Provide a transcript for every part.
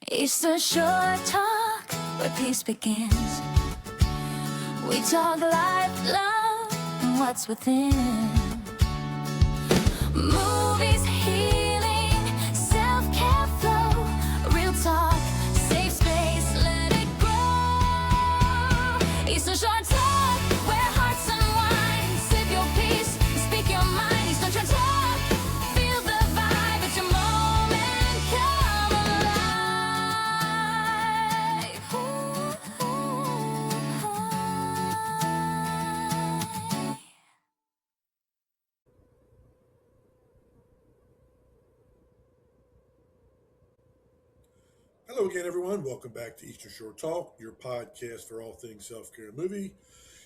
Eastern Shore Talk, where peace begins. We talk life, love, and what's within. Movies, healing, self-care flow, real talk, safe space, let it grow. Eastern Shore Talk, where hearts unwind. Sip your peace, speak your mind. Eastern Shore Talk, feel the vibe. It's your moment, come alive. Hello again, everyone. Welcome back to Eastern Shore Talk, your podcast for all things self-care and movie.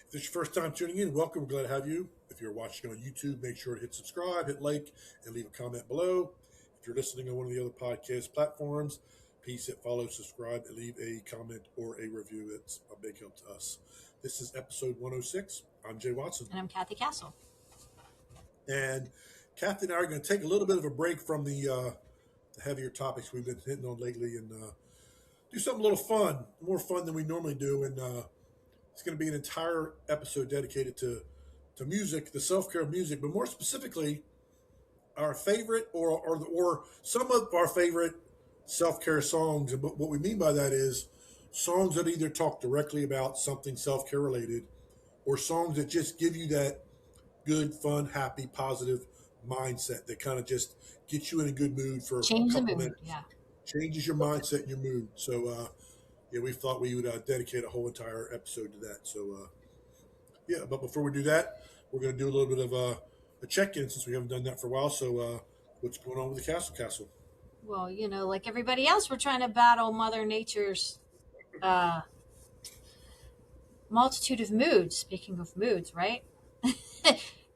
If it's your first time tuning in, welcome. We're glad to have you. If you're watching on YouTube, make sure to hit subscribe, hit like, and leave a comment below. If you're listening on one of the other podcast platforms, please hit follow, subscribe, and leave a comment or a review. It's a big help to us. This is episode 106. I'm Jay Watson. And I'm Cathy Castle. And Cathy and I are going to take a little bit of a break from the heavier topics we've been hitting on lately and do something a little fun, more fun than we normally do. And it's going to be an entire episode dedicated to music, the self-care music, but more specifically, our favorite or some of our favorite self-care songs. And what we mean by that is songs that either talk directly about something self-care related or songs that just give you that good, fun, happy, positive mindset that kind of just gets you in a good mood for Change a the couple mood, minutes. yeah. Changes your mindset and your mood. So, we thought we would dedicate a whole entire episode to that. So, but before we do that, we're going to do a little bit of a check-in since we haven't done that for a while. So, what's going on with the Castle? Well, like everybody else, we're trying to battle Mother Nature's multitude of moods. Speaking of moods, right?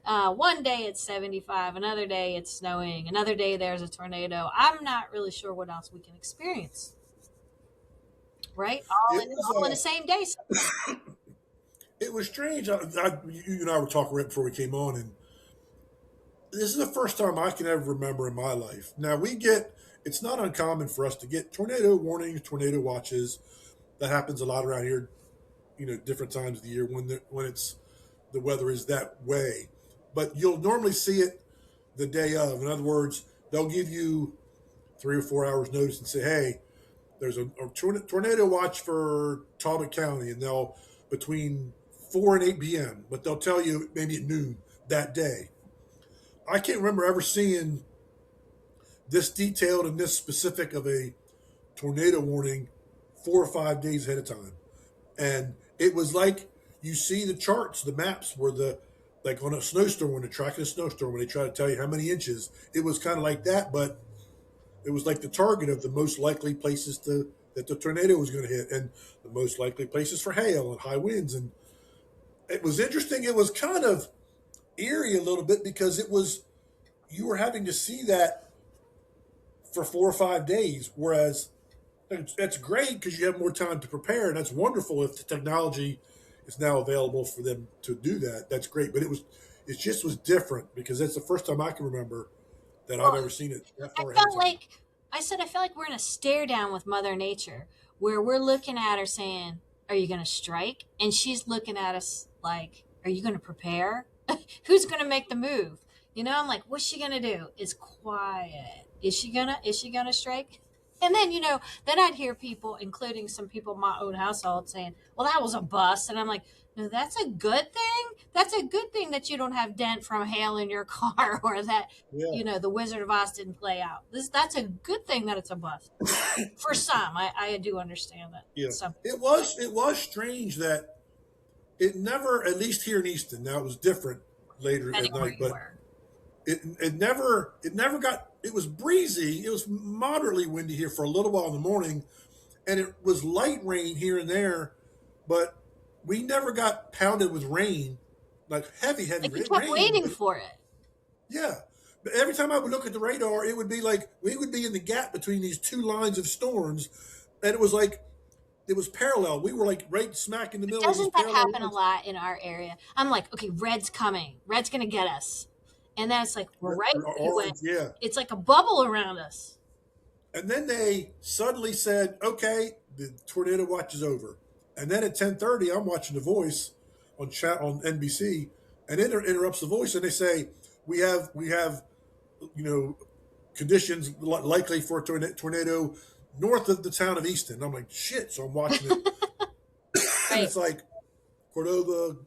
One day it's 75, another day it's snowing, another day there's a tornado. I'm not really sure what else we can experience. Right? All in the same day. It was strange. You and I were talking right before we came on, and this is the first time I can ever remember in my life. Now, it's not uncommon for us to get tornado warnings, tornado watches. That happens a lot around here, different times of the year when the weather is that way. But you'll normally see it the day of. In other words, they'll give you 3 or 4 hours notice and say, hey, there's a tornado watch for Talbot County, and they'll between 4 and 8 p.m., but they'll tell you maybe at noon that day. I can't remember ever seeing this detailed and this specific of a tornado warning 4 or 5 days ahead of time. And it was like you see the charts, the maps where like on a snowstorm, when they're tracking a snowstorm, when they try to tell you how many inches, it was kind of like that, but it was like the target of the most likely places that the tornado was going to hit and the most likely places for hail and high winds. And it was interesting. It was kind of eerie a little bit because you were having to see that for 4 or 5 days, whereas that's great because you have more time to prepare, and that's wonderful if the technology is now available for them to do that. That's great, but it just was different because that's the first time I can remember that I've ever seen it that far ahead of time. I felt like we're in a stare down with Mother Nature where we're looking at her saying, are you going to strike? And she's looking at us like, are you going to prepare? Who's going to make the move? I'm like, what's she going to do? It's quiet. Is she going to strike? And then, then I'd hear people, including some people in my own household saying, well, that was a bust. And I'm like, no, that's a good thing. That's a good thing that you don't have dent from hail in your car or that, the Wizard of Oz didn't play out. That's a good thing that it's a bust. For some, I do understand that. Yeah. It was strange that it never, at least here in Easton, now it was different later at night, but it never got, it was breezy. It was moderately windy here for a little while in the morning, and it was light rain here and there, but we never got pounded with rain, like heavy rain. We kept rain. Waiting for it. Yeah. But every time I would look at the radar, it would be like we would be in the gap between these two lines of storms, and it was like it was parallel. We were like right smack in the middle. Doesn't that happen a lot in our area? I'm like, okay, red's coming. Red's going to get us. And then it's like, we're right. Orange, yeah. It's like a bubble around us. And then they suddenly said, "Okay, the tornado watch is over." And then at 10:30, I'm watching The Voice on chat on NBC, and it interrupts The Voice, and they say, "We have you know conditions likely for a tornado north of the town of Easton." I'm like, "Shit!" So I'm watching it, and Right. it's like Cordova,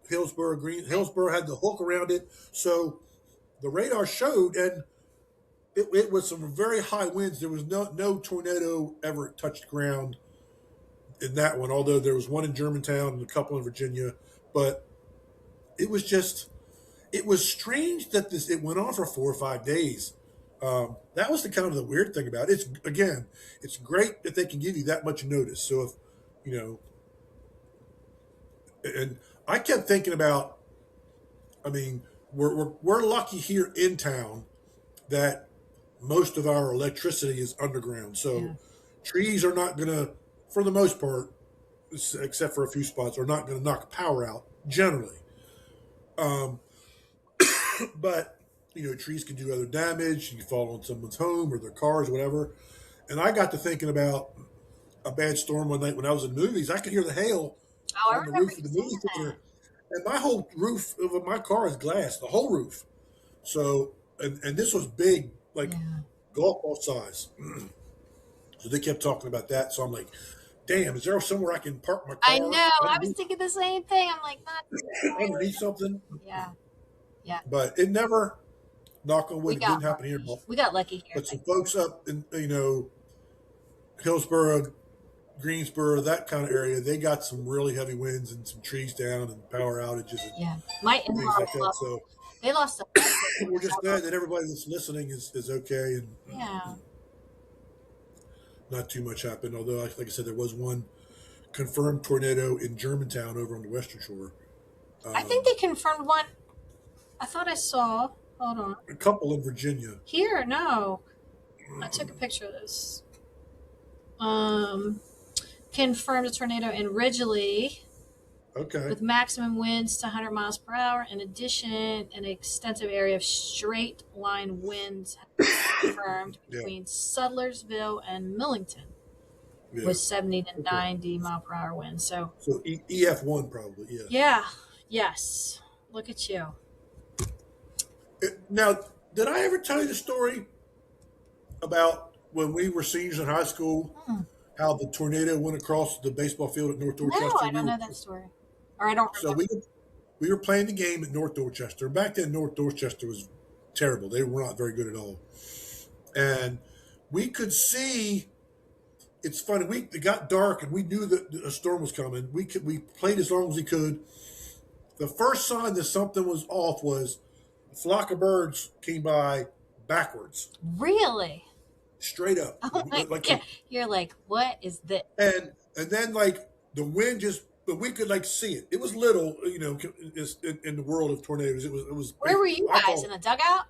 Hillsborough, Hillsborough had the hook around it, so the radar showed, and it was some very high winds. There was no tornado ever touched ground in that one, although there was one in Germantown and a couple in Virginia. But it was just it was strange that this it went on for 4 or 5 days. That was the kind of the weird thing about it. It's great that they can give you that much notice. So if you know, and I kept thinking about. I mean, we're lucky here in town that most of our electricity is underground. So Yeah. trees are not going to, for the most part, except for a few spots, are not going to knock power out generally. Um, but trees can do other damage. You can fall on someone's home or their cars, whatever. And I got to thinking about a bad storm one night when I was in movies. I could hear the hail Oh, I on the remember roof of you the saying movie that. theater, and my whole roof of my car is glass, the whole roof. So, and this was big, like Yeah. golf ball size. So they kept talking about that. So I'm like, damn, is there somewhere I can park my I car know. I was underneath, thinking the same thing. I'm like, not really. underneath something? Yeah. Yeah. But it never, knock on We wood, it got didn't happen here. lucky. We got lucky here. But some folks up in, Hillsborough, Greensboro, that kind of area, they got some really heavy winds and some trees down and power outages and Yeah. My things in-laws like that. lost. So They lost a we're just glad that everybody that's listening is okay and Yeah. not too much happened. Although, like I said, there was one confirmed tornado in Germantown over on the Western Shore. I think they confirmed one. I thought I saw. Hold on. A couple in Virginia. Here, no. I took a picture of this. Um, confirmed a tornado in Ridgely Okay. with maximum winds to 100 miles per hour. In addition, an extensive area of straight line winds has been confirmed Yeah. between Sudlersville and Millington Yeah. with 70 to Okay. 90 mile per hour winds. So, So EF1 probably. Yeah. yeah, yes. Look at you. Now, did I ever tell you the story about when we were seniors in high school? Hmm. How the tornado went across the baseball field at North No, Dorchester? I don't know that story. Or I don't So remember. we were playing the game at North Dorchester. Back then, North Dorchester was terrible. They were not very good at all. And we could see. It's funny. It got dark, and we knew that a storm was coming. We played as long as we could. The first sign that something was off was a flock of birds came by backwards, Really? straight up, Oh my like God. You're like, what is this? and then like the wind just. But we could like see it. It was little, in the world of tornadoes. It was. Where were you I guys? call In a dugout?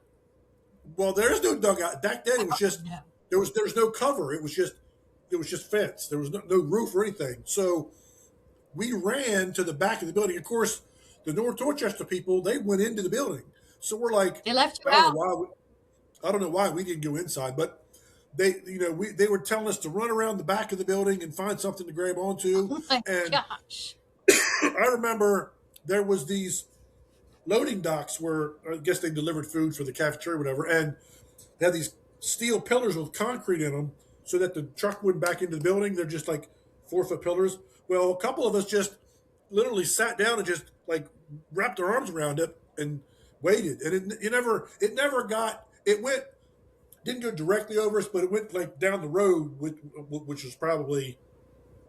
Well, there's no dugout back then. It was just No. there was no cover. It was just fence. There was no roof or anything. So we ran to the back of the building. Of course, the North Dorchester people they went into the building. So we're like, They left I you don't know out. why. I don't know why we didn't go inside, but they were telling us to run around the back of the building and find something to grab onto. Oh my And gosh. I remember there was these loading docks where I guess they delivered food for the cafeteria or whatever, and they had these steel pillars with concrete in them so that the truck wouldn't back into the building. They're just like 4 foot pillars. Well, a couple of us just literally sat down and just like wrapped our arms around it and waited. And it never got, it went, didn't go directly over us, but it went like down the road, which was probably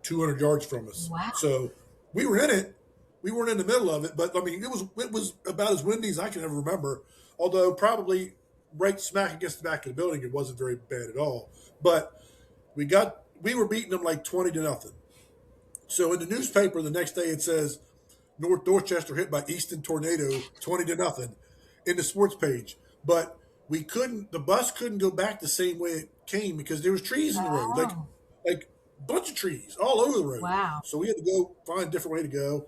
200 yards from us. Wow. So we were in it. We weren't in the middle of it, but I mean, it was about as windy as I can ever remember. Although probably right smack against the back of the building, it wasn't very bad at all. But we were beating them like 20-0. So in the newspaper the next day it says North Dorchester hit by Easton tornado 20-0 in the sports page. But the bus couldn't go back the same way it came because there was trees in the road, Oh, like a bunch of trees all over the road. wow. So we had to go find a different way to go.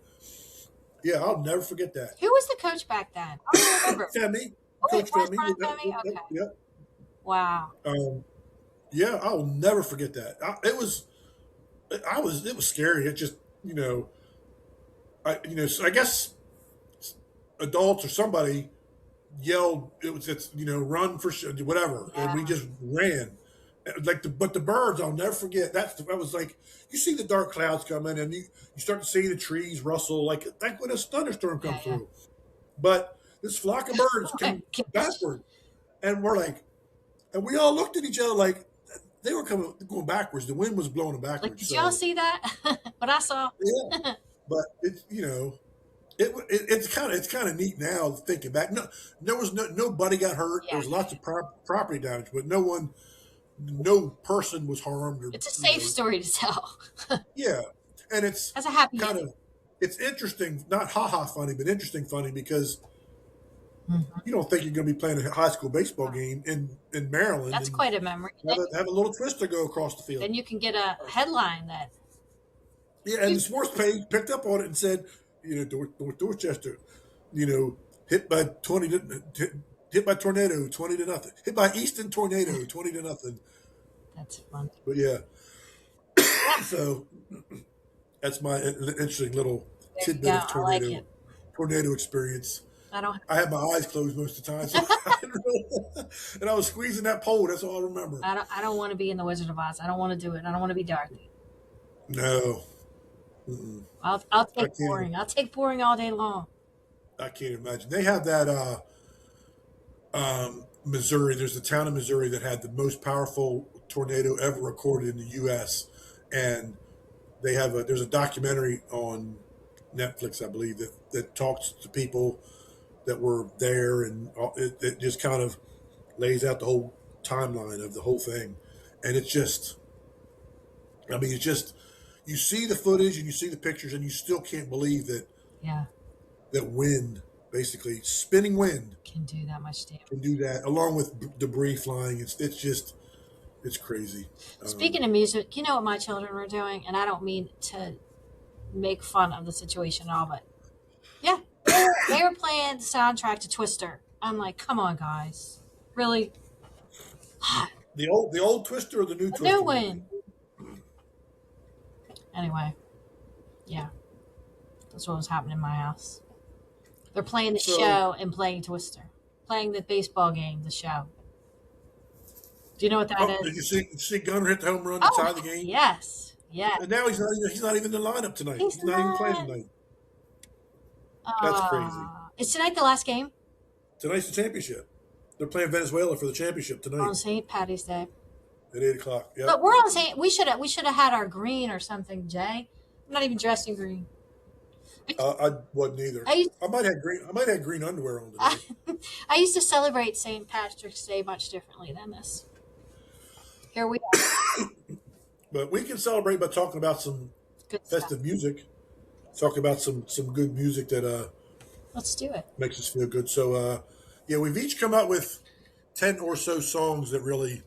Yeah, I'll never forget that. Who was the coach back then? I don't remember. Femi, Oh, Coach it was Femi. Brian Femi? Okay. Yep. Wow. Yeah, I'll never forget that. It was scary. It just, so I guess adults or somebody yelled, it's run for whatever, and we Yeah. just ran. But the birds, I'll never forget. That was like, you see the dark clouds coming, and you start to see the trees rustle like when a thunderstorm Yeah. comes Yeah. through. But this flock of birds came Gosh. backward, and we're like, and we all looked at each other like they were going backwards. The wind was blowing them Like, backwards. did y'all So see that? What I saw? yeah, but it's kind of neat now thinking back. No, nobody got hurt. There Yeah. was lots of property damage, but no person was harmed or It's a safe story to tell. yeah. And it's That's a happy kind ending. of it's interesting, not haha funny, but interesting funny because Mhm. you don't think you're going to be playing a high school baseball game in Maryland That's and quite a memory. have a little twister go across the field. Then you can get a headline that Yeah, and the sports page picked up on it and said, Dorchester, you know, hit by 20 to, hit by tornado 20 to nothing. Hit by Easton tornado 20 to nothing. that's fun. But yeah, Yeah, so that's my interesting little there you go. tidbit of I like it. tornado experience. I don't. I had my eyes closed most of the time, so and I was squeezing that pole. That's all I remember. I don't want to be in the Wizard of Oz. I don't want to do it. I don't want to be Dorothy. No, mm-mm. I'll I take can't. boring. I'll take boring all day long. I can't imagine. They have that Missouri. There's a town in Missouri that had the most powerful tornado ever recorded in the U.S. And there's a documentary on Netflix, I believe, that talks to people that were there, and it just kind of lays out the whole timeline of the whole thing. And it's just, I mean, it's just you see the footage and you see the pictures, and you still can't believe Yeah, that wind, basically spinning wind, can do that much damage. can do that, along with debris flying. It's just it's crazy. Um, Speaking of music, you know what my children were doing, and I don't mean to make fun of the situation at all, but yeah, they were playing the soundtrack to Twister. I'm like, come on, guys, really? the old Twister or the new A new Twister movie? one. Anyway, yeah, that's what was happening in my house. They're playing the So, show and playing Twister, playing the baseball game, the show. Do you know what that oh, did you is? see Gunner hit the home run to Oh, tie the game? yes, yes. And now he's not even in the lineup tonight. He's He's not even playing not. tonight. That's crazy. Is tonight the last game Tonight's the championship. They're playing Venezuela for the championship tonight on St. Patty's Day? at 8 o'clock. But Yep. we're on St. We should have had our green or something, Jay. I'm not even dressed in green. I wasn't either. I used, I might have green underwear on I, today. I used to celebrate St. Patrick's Day much differently than this. Here we are. But we can celebrate by talking about some Good stuff. festive music. Talk about some good music that Let's do it. makes us feel good. So yeah, we've each come out with 10 or so songs that really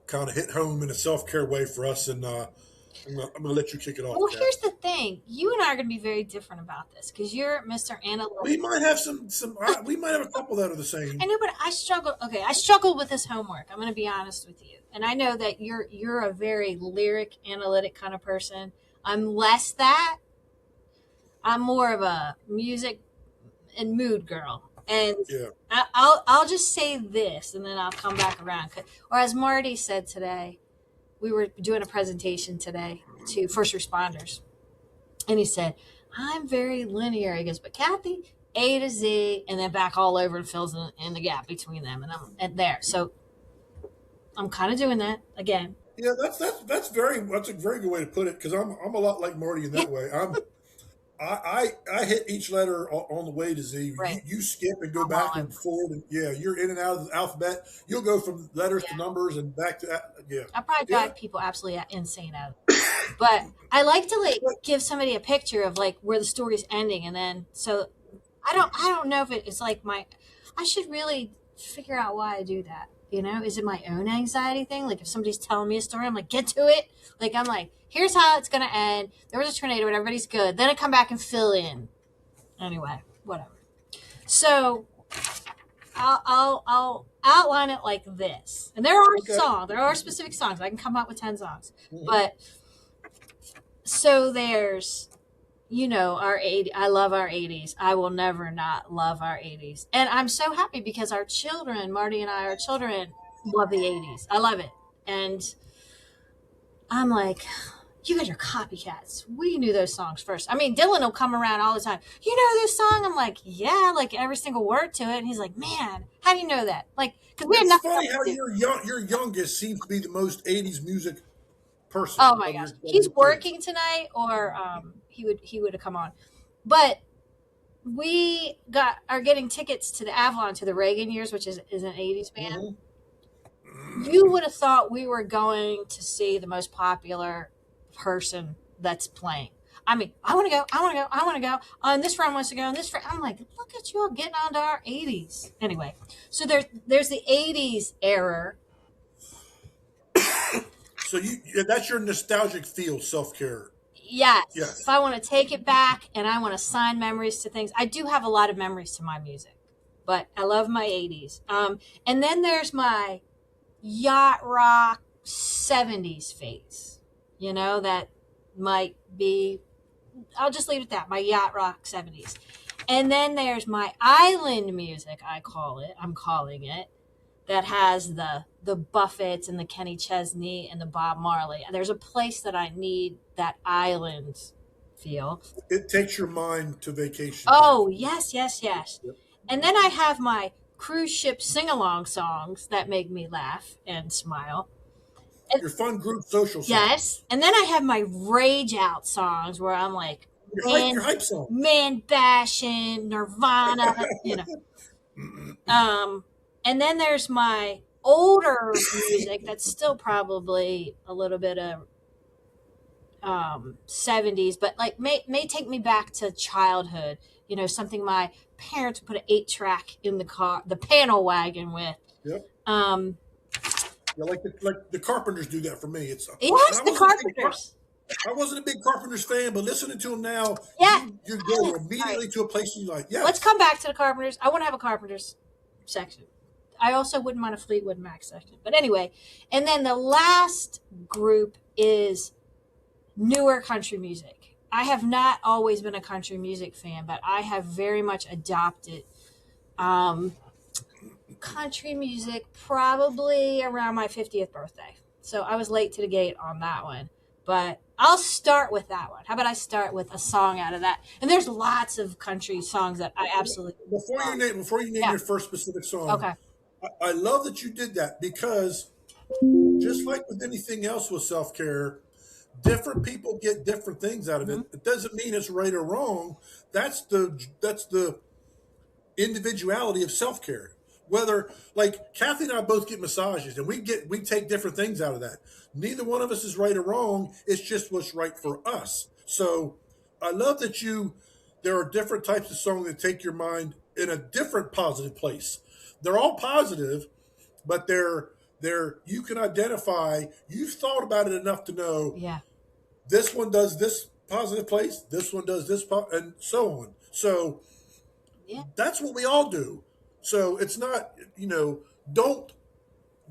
kind of hit home in a self-care way for us, and I'm gonna let you kick it off, Well, Kat. here's the thing. You and I are going to be very different about this because you're Mr. We Analytic. might have we might have a couple that are the same. I know, but I struggled. Okay, I struggled with this homework. I'm going to be honest with you, and I know that you're a very lyric, analytic kind of person. I'm less that. I'm more of a music and mood girl, and Yeah. I'll just say this, and then I'll come back around. Or as Marty said today, we were doing a presentation today to first responders, and he said, "I'm very linear." He goes, "But Kathy, A to Z, and then back all over and fills in the gap between them, and I'm at there." So I'm kind of doing that again. Yeah, that's a very good way to put it, because I'm a lot like Marty in that way. I hit each letter on the way to Z. You, Right. you skip and go I'm all backward over. and forward, and yeah, you're in and out of the alphabet. You'll go from letters to Yeah. numbers and back to yeah, I probably yeah. drive people absolutely insane out of it. But I like to like But give somebody a picture of like where the story's ending, and then so I don't know if it's like I should really figure out why I do that. You know, is it my own anxiety thing? Like if somebody's telling me a story, I'm like, get to it. Like I'm like, here's how it's gonna end. There was a tornado, but everybody's good. Then I come back and fill in. Anyway, whatever. So I'll outline it like this. And there are Okay. songs, there are specific songs. I can come up with 10 songs. Hmm. But so there's, our 80, I love our 80s. I will never not love our 80s. And I'm so happy because our children, Marty and I, our children love the 80s. I love it. And I'm like, you guys are copycats. We knew those songs first. I mean, Dylan will come around all the time. You know this song? I'm like, yeah, like every single word to it. And he's like, man, how do you know that? Like, because we had It's nothing funny else how to do. your youngest seems to be the most '80s music person Oh my gosh, of he's your kids. working tonight, or he would have come on. But we are getting tickets to the Avalon to the Reagan Years, which is an '80s band. Hmm. You would have thought we were going to see the most popular person that's playing. I mean, I want to go, I want to go, I want to go. And this friend wants to go, and this friend. I'm like, look at you all getting onto our 80s. Anyway, so there's the 80s era. So that's your nostalgic feel, self care. Yes, if Yes. I want to take it back and I want to assign memories to things, I do have a lot of memories to my music, but I love my 80s. And then there's my yacht rock 70s phase, that might be, I'll just leave it at that, my yacht rock 70s. And then there's my island music, I'm calling it, that has the Buffetts and the Kenny Chesney and the Bob Marley. There's a place that I need that island feel. It takes your mind to vacation, Oh, Kathy. yes, yes, yes. Yep. And then I have my cruise ship sing along songs that make me laugh and smile. And Your fun group social yes. songs. And then I have my rage out songs where I'm like, Your man, hype songs. man bashing, Nirvana. Um, and then there's my older music that's still probably a little bit of 70s, but like may take me back to childhood. Something my parents would put an 8 track in the car, the panel wagon with. Yep. Um, Yeah, like the Carpenters do that for me. It's and yes, the Carpenters. I wasn't a big Carpenters fan, but listening to them now, Yeah. you All go right. immediately to a place you like. Let's Yes. come back to the Carpenters. I want to have a Carpenters section. I also wouldn't mind a Fleetwood Mac section. But anyway, and then the last group is newer country music. I have not always been a country music fan, but I have very much adopted um, country music probably around my 50th birthday. So I was late to the gate on that one. But I'll start with that one. How about I start with a song out of that? And there's lots of country songs that I absolutely love. Before you name Yeah. your first specific song, Okay. I love that you did that because just like with anything else with self care, different people get different things out of Hmm. it. It doesn't mean it's right or wrong. That's the individuality of self care. Whether like Kathy and I both get massages and we take different things out of that. Neither one of us is right or wrong. It's just what's right for us. So I love that there are different types of songs that take your mind in a different positive place. They're all positive, but they're you can identify. You've thought about it enough to know Yeah. this one does this positive place, this one does this, and so on. So Yeah. that's what we all do. So it's not, don't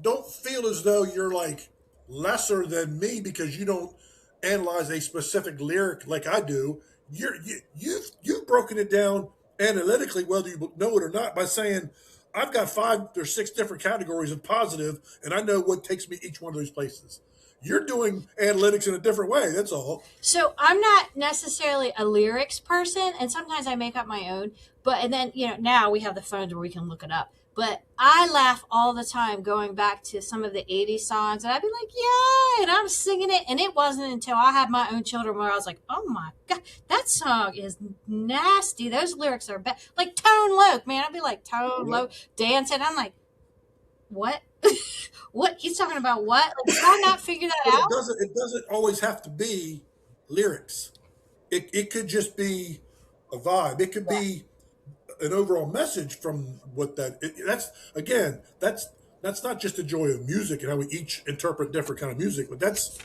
don't feel as though you're like lesser than me because you don't analyze a specific lyric like I do. You've broken it down analytically, whether you know it or not, by saying I've got 5 or 6 different categories of positive, and I know what takes me each one of those places. You're doing analytics in a different way. That's all. So I'm not necessarily a lyrics person, and sometimes I make up my own. But and then now we have the phones where we can look it up. But I laugh all the time going back to some of the '80s songs, and I'd be like, "Yeah!" and I'm singing it. And it wasn't until I had my own children where I was like, "Oh my god, that song is nasty. Those lyrics are bad." Like Tone Loc, man, I'd be like Tone Yep. Loc dancing. I'm like, what? What he's talking about? What? Like, did I not figure that But it out? doesn't it doesn't always have to be lyrics. It could just be a vibe. It could Yeah. be an overall message from what that's again that's not just the joy of music and how we each interpret different kind of music, but that's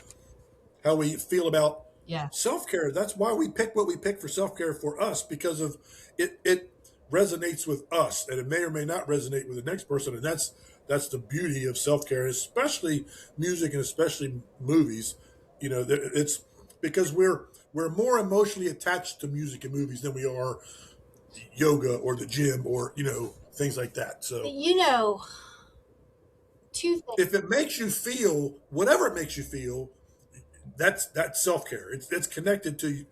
how we feel about Yeah. self care. That's why we pick what we pick for self care for us because of it. resonates with us, and it may or may not resonate with the next person, and that's the beauty of self care, especially music and especially movies. It's because we're more emotionally attached to music and movies than we are yoga or the gym or things like that. So You know, two things. if it makes you feel whatever it makes you feel, that's self care. It's connected to you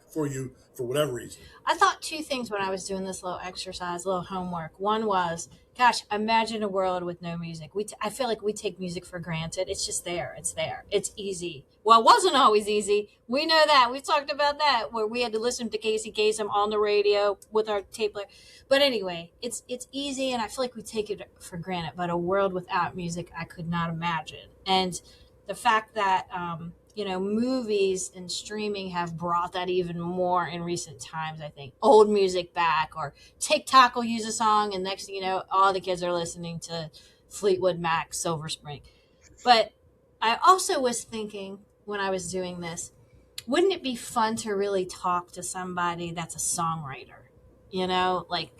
for whatever reason. I thought two things when I was doing this little exercise, little homework. One was, gosh, imagine a world with no music. I feel like we take music for granted. It's just there. It's there. It's easy. Well, it wasn't always easy. We know that. We talked about that where we had to listen to Casey Kasem on the radio with our tape player. But anyway, it's easy, and I feel like we take it for granted. But a world without music, I could not imagine. And the fact that movies and streaming have brought that even more in recent times. I think old music back, or TikTok will use a song, and next thing you know, all the kids are listening to Fleetwood Mac, Silver Spring. But I also was thinking when I was doing this, wouldn't it be fun to really talk to somebody that's a songwriter? Like,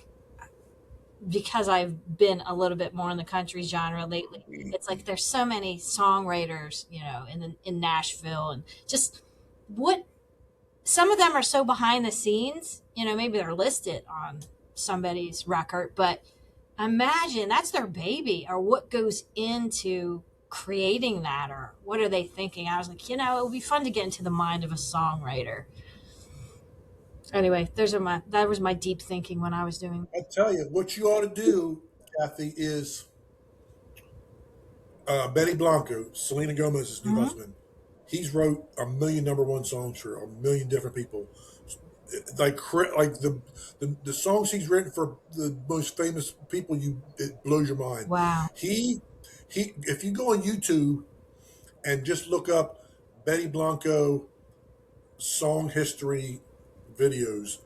because I've been a little bit more in the country genre lately, it's like there's so many songwriters, in Nashville, and just what some of them are so behind the scenes, maybe they're listed on somebody's record, but imagine that's their baby, or what goes into creating that, or what are they thinking? I was like, it would be fun to get into the mind of a songwriter. Anyway, that was my deep thinking when I was doing. I tell you, what you ought to do, Kathy, is Benny Blanco, Selena Gomez's new Mhm. husband. He's wrote a million number one songs for a million different people. Like the songs he's written for the most famous people, it blows your mind. Wow. He if you go on YouTube and just look up Benny Blanco song history videos,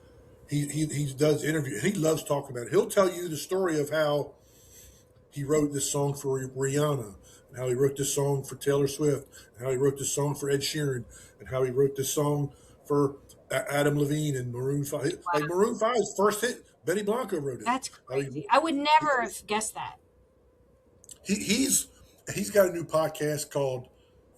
he does interviews. He loves talking about it. He'll tell you the story of how he wrote this song for Rihanna, and how he wrote this song for Taylor Swift, and how he wrote this song for Ed Sheeran, and how he wrote this song for Adam Levine and Maroon 5. Like Maroon 5's first hit, Benny Blanco wrote it. That's How crazy. I would never have guessed that. he, he's he's got a new podcast called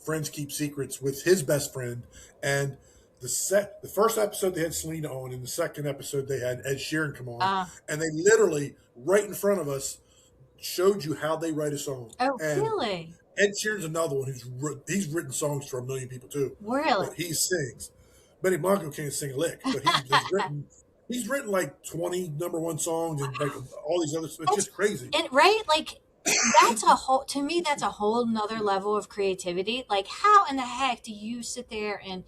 Friends Keep Secrets with his best friend, and the first episode they had Selena on, and the second episode they had Ed Sheeran come on, Uh, and they literally right in front of us showed you how they write a song. oh, And really? Ed Sheeran's another one he's written songs for a million people too, Really? but he sings. Benny Blanco can't sing a lick, but he's written like 20 number one songs and like all these other. It's just crazy. And right, like to me, that's a whole nother level of creativity. Like, how in the heck do you sit there and,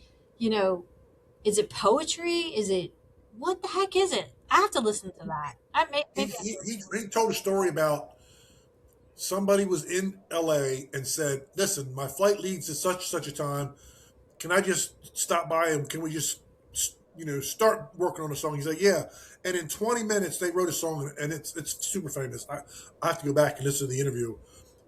is it poetry? Is it, what the heck is it? I have to listen to that. He, Maybe. he, he, he told a story about somebody was in LA and said, "Listen, my flight leaves at such a time. Can I just stop by and can we just start working on a song?" He's like, "Yeah." And in 20 minutes they wrote a song, and it's super famous. I have to go back and listen to the interview,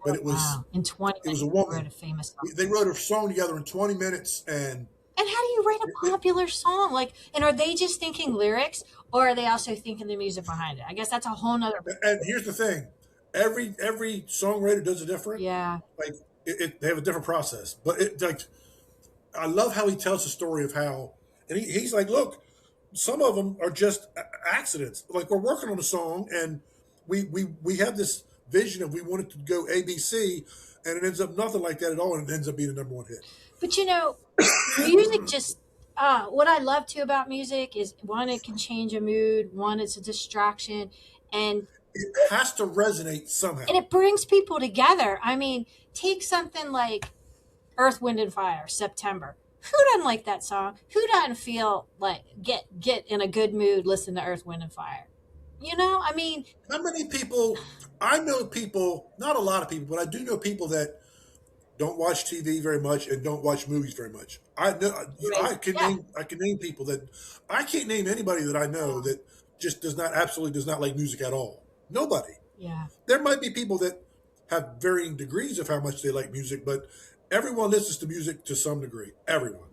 but Wow. In 20 it was minutes, a you woman. wrote a famous song. They wrote a song together in 20 minutes, and And how do you write a popular song? Like, and are they just thinking lyrics, or are they also thinking the music behind it? I guess that's a whole nother. here's the thing: every songwriter does it different. Yeah. Like they have a different process, but I love how he tells the story of how, and he's like, "Look, some of them are just accidents. Like we're working on a song, and we have this vision of we want it to go ABC, and it ends up nothing like that at all, and it ends up being a number one hit." But music just what I love too about music is, one, it can change a mood, one, it's a distraction, and It has to resonate somehow. it brings people together. I mean, take something like Earth, Wind and Fire, September. Who doesn't like that song? Who doesn't feel like get in a good mood, listen to Earth, Wind and Fire? I mean, How many people? I know people, not a lot of people, but I do know people that don't watch TV very much and don't watch movies very much. I know right, yeah, I can name people that I can't name anybody that I know that just absolutely does not like music at all. Nobody. yeah. There might be people that have varying degrees of how much they like music, but everyone listens to music to some degree. Everyone.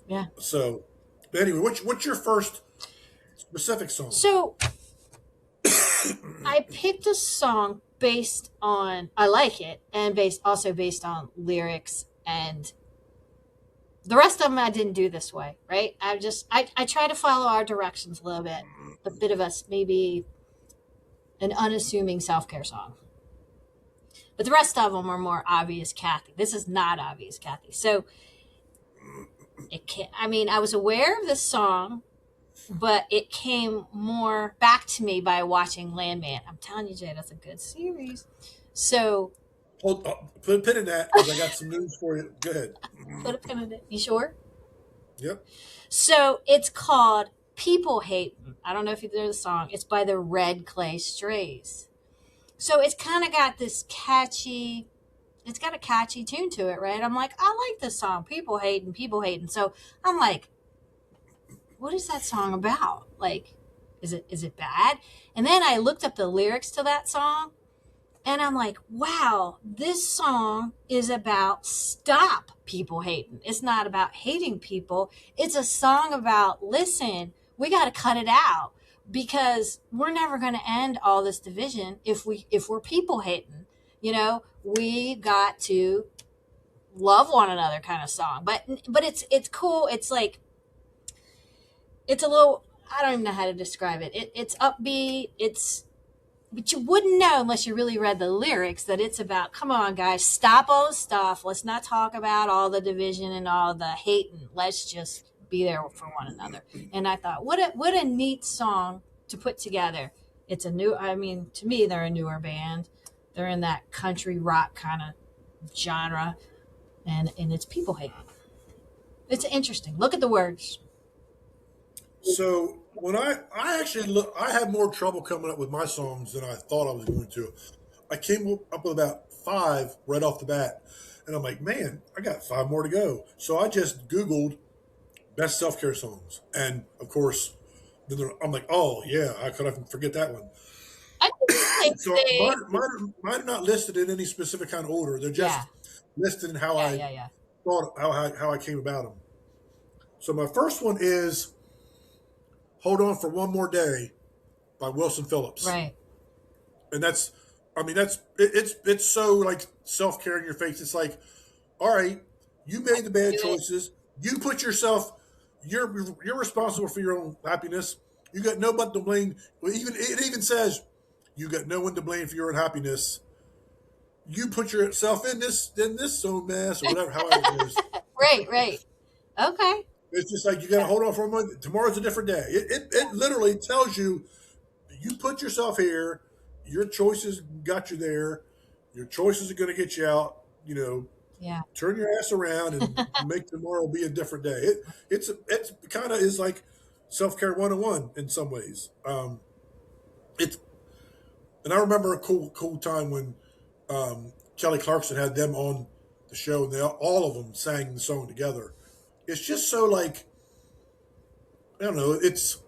Yeah. So, but anyway, what's your first specific song? So I picked a song based on I like it, and based on lyrics, and the rest of them I didn't do this way, right? I try to follow our directions a little bit, a bit of us maybe an unassuming self care song, but the rest of them are more obvious, Cathy. This is not obvious, Cathy. So it can I mean, I was aware of this song, but it came more back to me by watching Landman. I'm telling you, Jay, that's a good series. So Hold, put a pin in that because I got some news for you. Go ahead. put a pin in it. You sure? Yep. So it's called People Hate. I don't know if you know the song. It's by the Red Clay Strays. So it's kind of got this catchy, it's got a catchy tune to it, right? I'm like, I like this song, People Hating, People Hating. So I'm like, what is that song about? Like, is it bad? And then I looked up the lyrics to that song, and I'm like, wow, this song is about stop people hating. It's not about hating people. It's a song about, listen, we got to cut it out because we're never going to end all this division if we're people hating. We got to love one another kind of song. But it's cool. It's like it's a little I don't even know how to describe it. It's upbeat. But you wouldn't know unless you really read the lyrics that it's about, come on, guys, stop all the stuff. Let's not talk about all the division and all the hating. Let's just be there for one another. And I thought, what a neat song to put together. It's to me, they're a newer band. They're in that country rock kind of genre, and it's people hating. It's interesting. Look at the words. So when I actually look, I had more trouble coming up with my songs than I thought I was going to. I came up with about five right off the bat, and I'm like, man, I got five more to go. So I just Googled best self care songs, and of course, I'm like, oh yeah, I could not forget that one. I think So they, mine are not listed in any specific kind of order. They're yeah, just listed in how yeah, I yeah, yeah. thought how I came about them. So my first one is "Hold On for One More Day" by Wilson Phillips, Right. and it's so like self care in your face. It's like, all right, you made the bad Do it. choices. You put yourself. You're responsible for your own happiness. You got no one to blame. Well, even it even says you got no one to blame for your unhappiness. You put yourself in this so mess or whatever. However it goes. Right, right. Okay. It's just like you got to hold on for a moment. Tomorrow's a different day. It literally tells you you put yourself here. Your choices got you there. Your choices are going to get you out. Yeah. Turn your ass around and make tomorrow be a different day. It's kind of is like self care 101 in some ways. It's and I remember a cool time when Kelly Clarkson had them on the show and all of them sang the song together. It's just so like I don't know. It's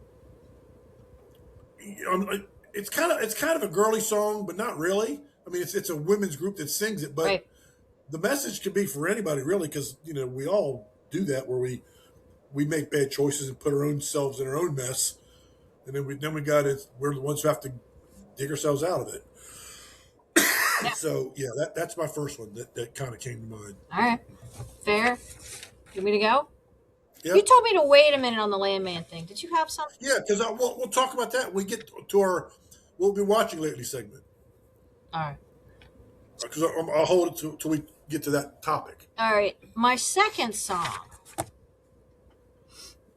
kind of a girly song, but not really. I mean, it's a women's group that sings it, but Right. the message can be for anybody really, because we all do that where we make bad choices and put our own selves in our own mess, and then we got it. We're the ones who have to dig ourselves out of it. Yeah. So yeah, that's my first one that kind of came to mind. All right. Fair. You want me to go? You Yep. told me to wait a minute on the landman thing. Did you have something? Yeah, because we'll talk about that when we get to our what we'll be watching lately segment. All right. Because I'll hold it till we get to that topic. All right. My second song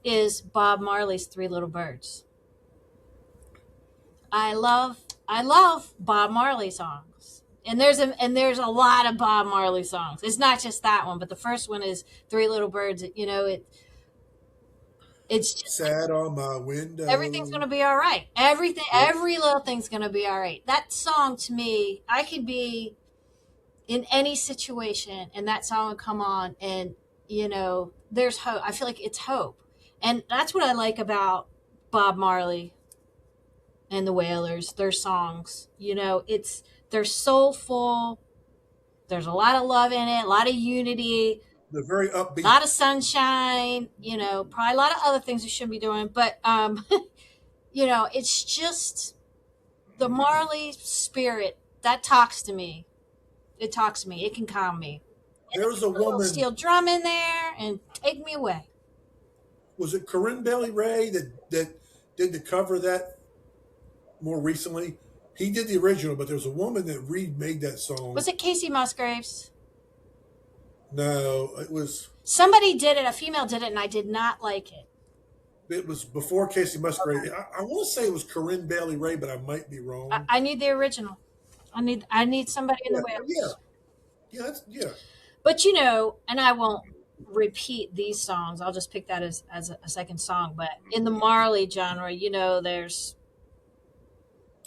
is Bob Marley's Three Little Birds. I love Bob Marley songs. And there's a lot of Bob Marley songs. It's not just that one, but the first one is Three Little Birds. It's just like Sat on my everything's window. gonna be all right. Everything, Yep. every little thing's gonna be all right. That song to me, I could be in any situation, and that song would come on, and there's hope. I feel like it's hope, and that's what I like about Bob Marley and the Wailers. Their songs, they're soulful. There's a lot of love in it, a lot of unity, They're very a upbeat. lot of sunshine. Probably a lot of other things we should be doing, but it's just The Marley spirit that talks to me. It talks to me. It can calm me. And There was a a little woman, steel drum in there and take me away. was it Corinne Bailey Ray that did the cover of that more recently? He did the original, but there was a woman that remade that song. Was it Casey Musgraves? No, it was Somebody did it. A female did it, and I did not like it. before Casey Musgrave. Okay. I want to say it was Corinne Bailey Ray, but I might be wrong. I need the original. I need somebody in Yeah, the yeah, Wales. yeah. But and I won't repeat these songs. I'll just pick that as a second song. But in the Marley genre, there's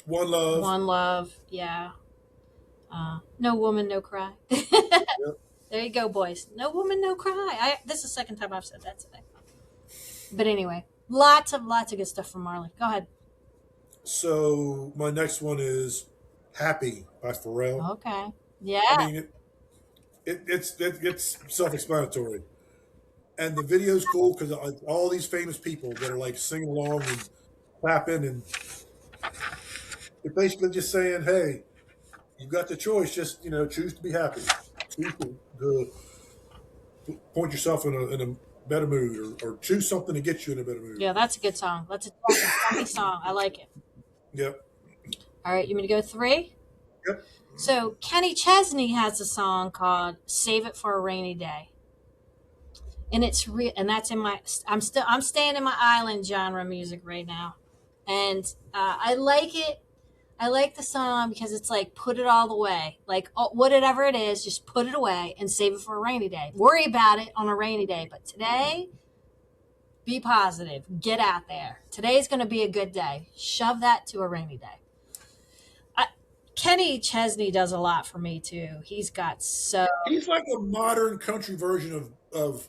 One Love. One Love, yeah. No Woman, No Cry. Yep. There you go, boys. No Woman, No Cry. This is the second time I've said that today. But anyway, lots of good stuff from Marley. Go ahead. So my next one is "Happy" by Pharrell. Okay. I Yeah. mean, it's self-explanatory, and the video's cool because all these famous people that are like singing along and clapping, and they're basically just saying, "Hey, you've got the choice. Just choose to be happy. Choose to point yourself in a better mood, or choose something to get you in a better mood." Yeah, that's a good song. That's a happy song. I like it. Yep. All right, you want me to go 3? Yep. So Kenny Chesney has a song called "Save It for a Rainy Day," and it's real. And that's in my. I'm staying in my island genre music right now, and I like it. I like the song because it's like put it all away, like whatever it is, just put it away and save it for a rainy day. Worry about it on a rainy day, but today, be positive. Get out there. Today's going to be a good day. Shove that to a rainy day. Kenny Chesney does a lot for me too. He's got so He's like a modern country version of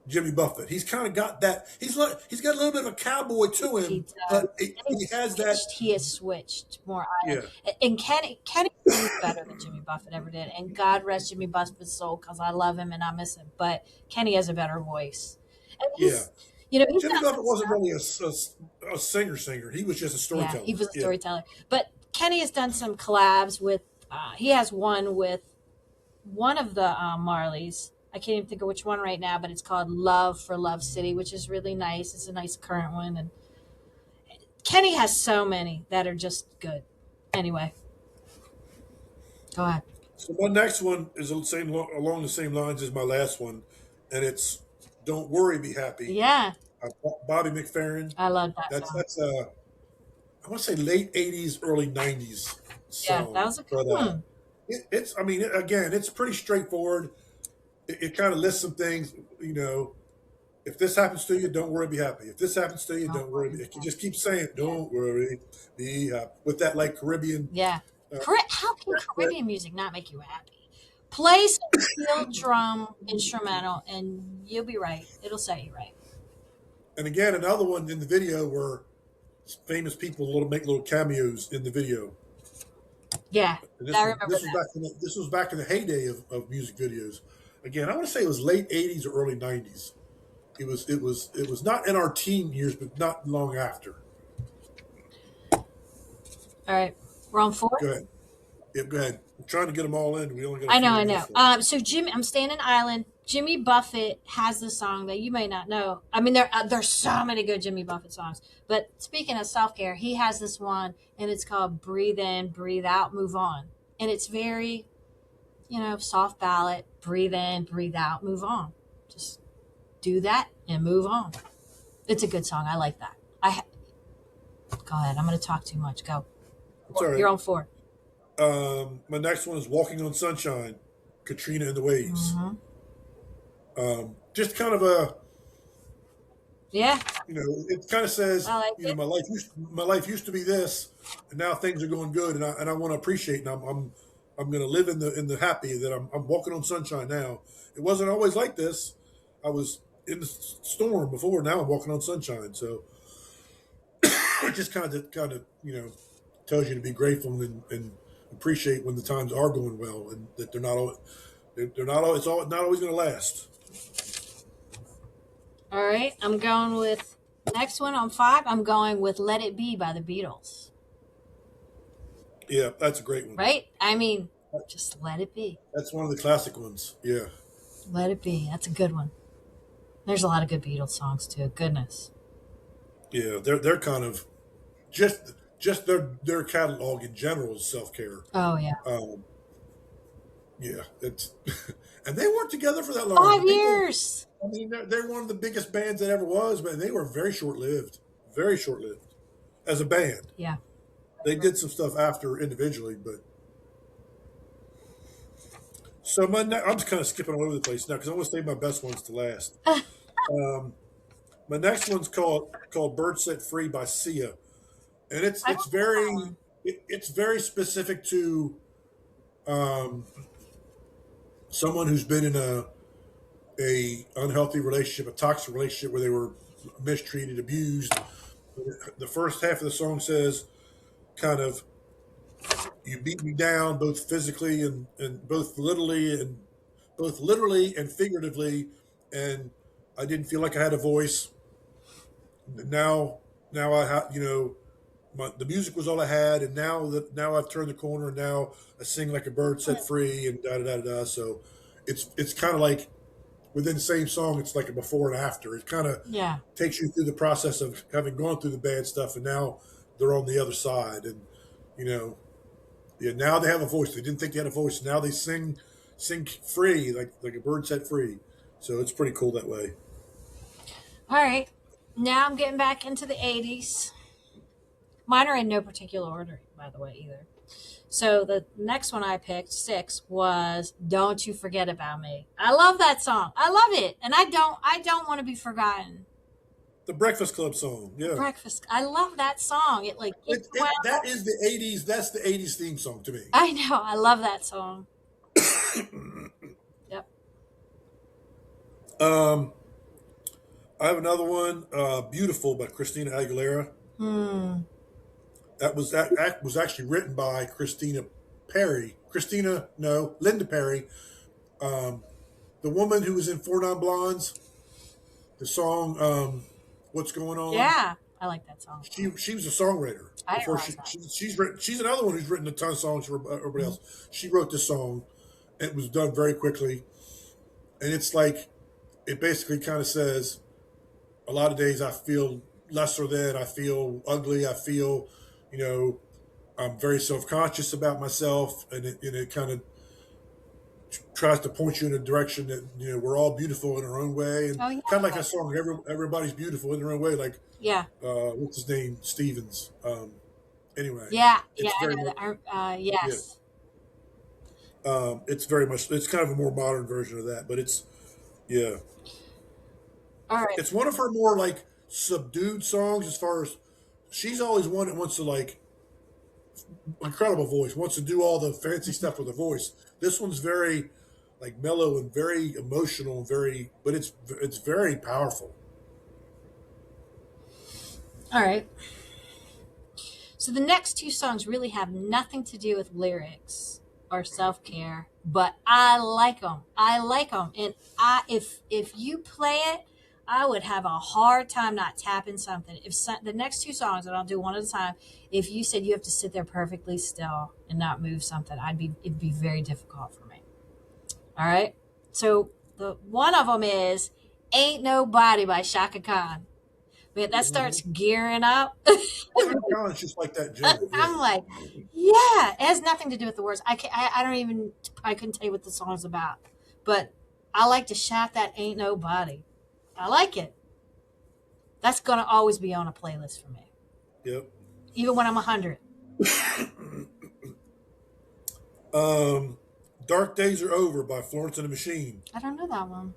Jimmy Buffett. He's kind of got that. He's got a little bit of a cowboy to he him, does. but he has that. He has switched more island. Yeah, And Kenny is better than Jimmy Buffett ever did. And God rest Jimmy Buffett's soul because I love him and I miss him. But Kenny has a better voice. And yeah. he's Jimmy got Buffett some wasn't stuff. really a singer. He was just a Yeah, storyteller. he was a Yeah, storyteller. But Kenny has done some collabs with. He has one with one of the Marleys. I can't even think of which one right now, but it's called "Love for Love City," which is really nice. It's a nice current one, and Kenny has so many that are just good. Anyway, go ahead. So my next one is along the same lines as my last one, and it's "Don't Worry, Be Happy." Yeah, Bobby McFerrin. I love that song. That's I want to say late '80s, early '90s Yeah, that song, was a good but one. it's I mean again it's pretty straightforward. It kind of lists some things. If this happens to you, don't worry, be happy. If this happens to you, Don't don't worry. worry. It just keeps saying, Yeah, "Don't worry, be happy." With that like Caribbean. yeah. Uh, How can Caribbean music not make you happy? Play some steel drum instrumental, and you'll be right. It'll set you right. and again, another one in the video where famous people make little cameos in the video. Yeah, And I remember that. this was back in the heyday of music videos. Again, I want to say it was late '80s or early '90s. It was not in our teen years, but not long after. All right, we're on 4. Go ahead. Yep, go ahead. I'm trying to get them all in. We only got a I few know, more I minutes know. for it. So I'm staying in Ireland. Jimmy Buffett has this song that you may not know. I mean, there's so many good Jimmy Buffett songs. But speaking of self care, he has this one, and it's called "Breathe In, Breathe Out, Move On," and it's very, soft ballad. Breathe in, breathe out, move on. Just do that and move on. It's a good song. I like that. Go ahead. I'm going to talk too much. Go. It's all You're right. on 4. My next one is "Walking on Sunshine," Katrina and the Waves. Mm-hmm. Just kind of a, Yeah, it kind of says, I like it. my life used to be this, and now things are going good, and I want to appreciate, and I'm going to live in the happy that I'm walking on sunshine now. It wasn't always like this. I was in the storm before. Now I'm walking on sunshine. So it just kind of tells you to be grateful and appreciate when the times are going well, and that they're not always not always going to last. All right, I'm going with next one on 5. I'm going with "Let It Be" by the Beatles. Yeah, that's a great one. right? I mean, just let it be. That's one of the classic ones. Yeah, Let it be. That's a good one. There's a lot of good Beatles songs too. Goodness. yeah. They're kind of just their catalog in general is self care. Oh yeah. Um, yeah, it's and they weren't together for that long. 5 years. I mean, they're one of the biggest bands that ever was, but they were very short lived. Very short lived as a band. Yeah. They did some stuff after individually, but so I'm just kind of skipping all over the place now because I want to save my best ones to last. Um, my next one's called "Bird Set Free" by Sia, and I don't know that one. it's very specific to um, someone who's been in a unhealthy relationship, a toxic relationship where they were mistreated, abused. The first half of the song says, kind of, you beat me down both physically and both literally and figuratively, and I didn't feel like I had a voice. Now now I have the music was all I had, and now I've turned the corner, and now I sing like a bird set free, and da da da da. So it's kind of like within the same song, it's like a before and after. It kind of Yeah. takes you through the process of having gone through the bad stuff, and now they're on the other side, and you know, yeah, now they have a voice. They didn't think they had a voice. Now they sing free, like a bird set free. So it's pretty cool that way. All right. Now I'm getting back into the 80s. Mine are in no particular order, by the way, either. So the next one I picked, six, was "Don't You Forget About Me." I love that song. I love it, and I don't want to be forgotten. The Breakfast Club song, yeah. Breakfast. I love that song. It like gets well. That is the '80s. That's the '80s theme song to me. I know. I love that song. Yep. Um, I have another one, "Beautiful" by Christina Aguilera. Hmm. That was actually written by Christina Perry. Christina, no, Linda Perry, um, the woman who was in Four Non Blondes. The song, "What's Going On." Yeah, I like that song. She was a songwriter I didn't before realize that. she's written. She's another one who's written a ton of songs for everybody else. She wrote this song. It was done very quickly, and it's like it basically kind of says a lot of days I feel lesser than, I feel ugly, I feel, you know, I'm very self conscious about myself, and it kind of tries to point you in a direction that we're all beautiful in our own way, and Oh yeah. kind of like that song, everybody's beautiful in their own way, like Yeah. what's his name, Stevens. Anyway, Yeah. Yeah. it's I very know much that. yeah, Yes. it's very much it's kind of a more modern version of that, but it's yeah, All right. it's one of her more like subdued songs as far as she's always one that wants to like incredible voice, wants to do all the fancy stuff with the voice. This one's very like mellow and very emotional and but it's very powerful. All right. So the next two songs really have nothing to do with lyrics or self care, but I like them. I like them, and if you play it, I would have a hard time not tapping something. The next two songs, and I'll do one at a time. If you said you have to sit there perfectly still and not move something, it'd be very difficult for me. All right. So the one of them is "Ain't Nobody" by Shaka Khan. Man, that Mm-hmm. starts gearing up. Shaka Khan's just like that in general. Yeah, I'm like, yeah, it has nothing to do with the words. I don't even, I couldn't tell you what the song's about. But I like to shout that "Ain't Nobody." I like it. That's going to always be on a playlist for me, yep. even when I'm 100. Dark Days Are Over by Florence and the Machine. I don't know that one.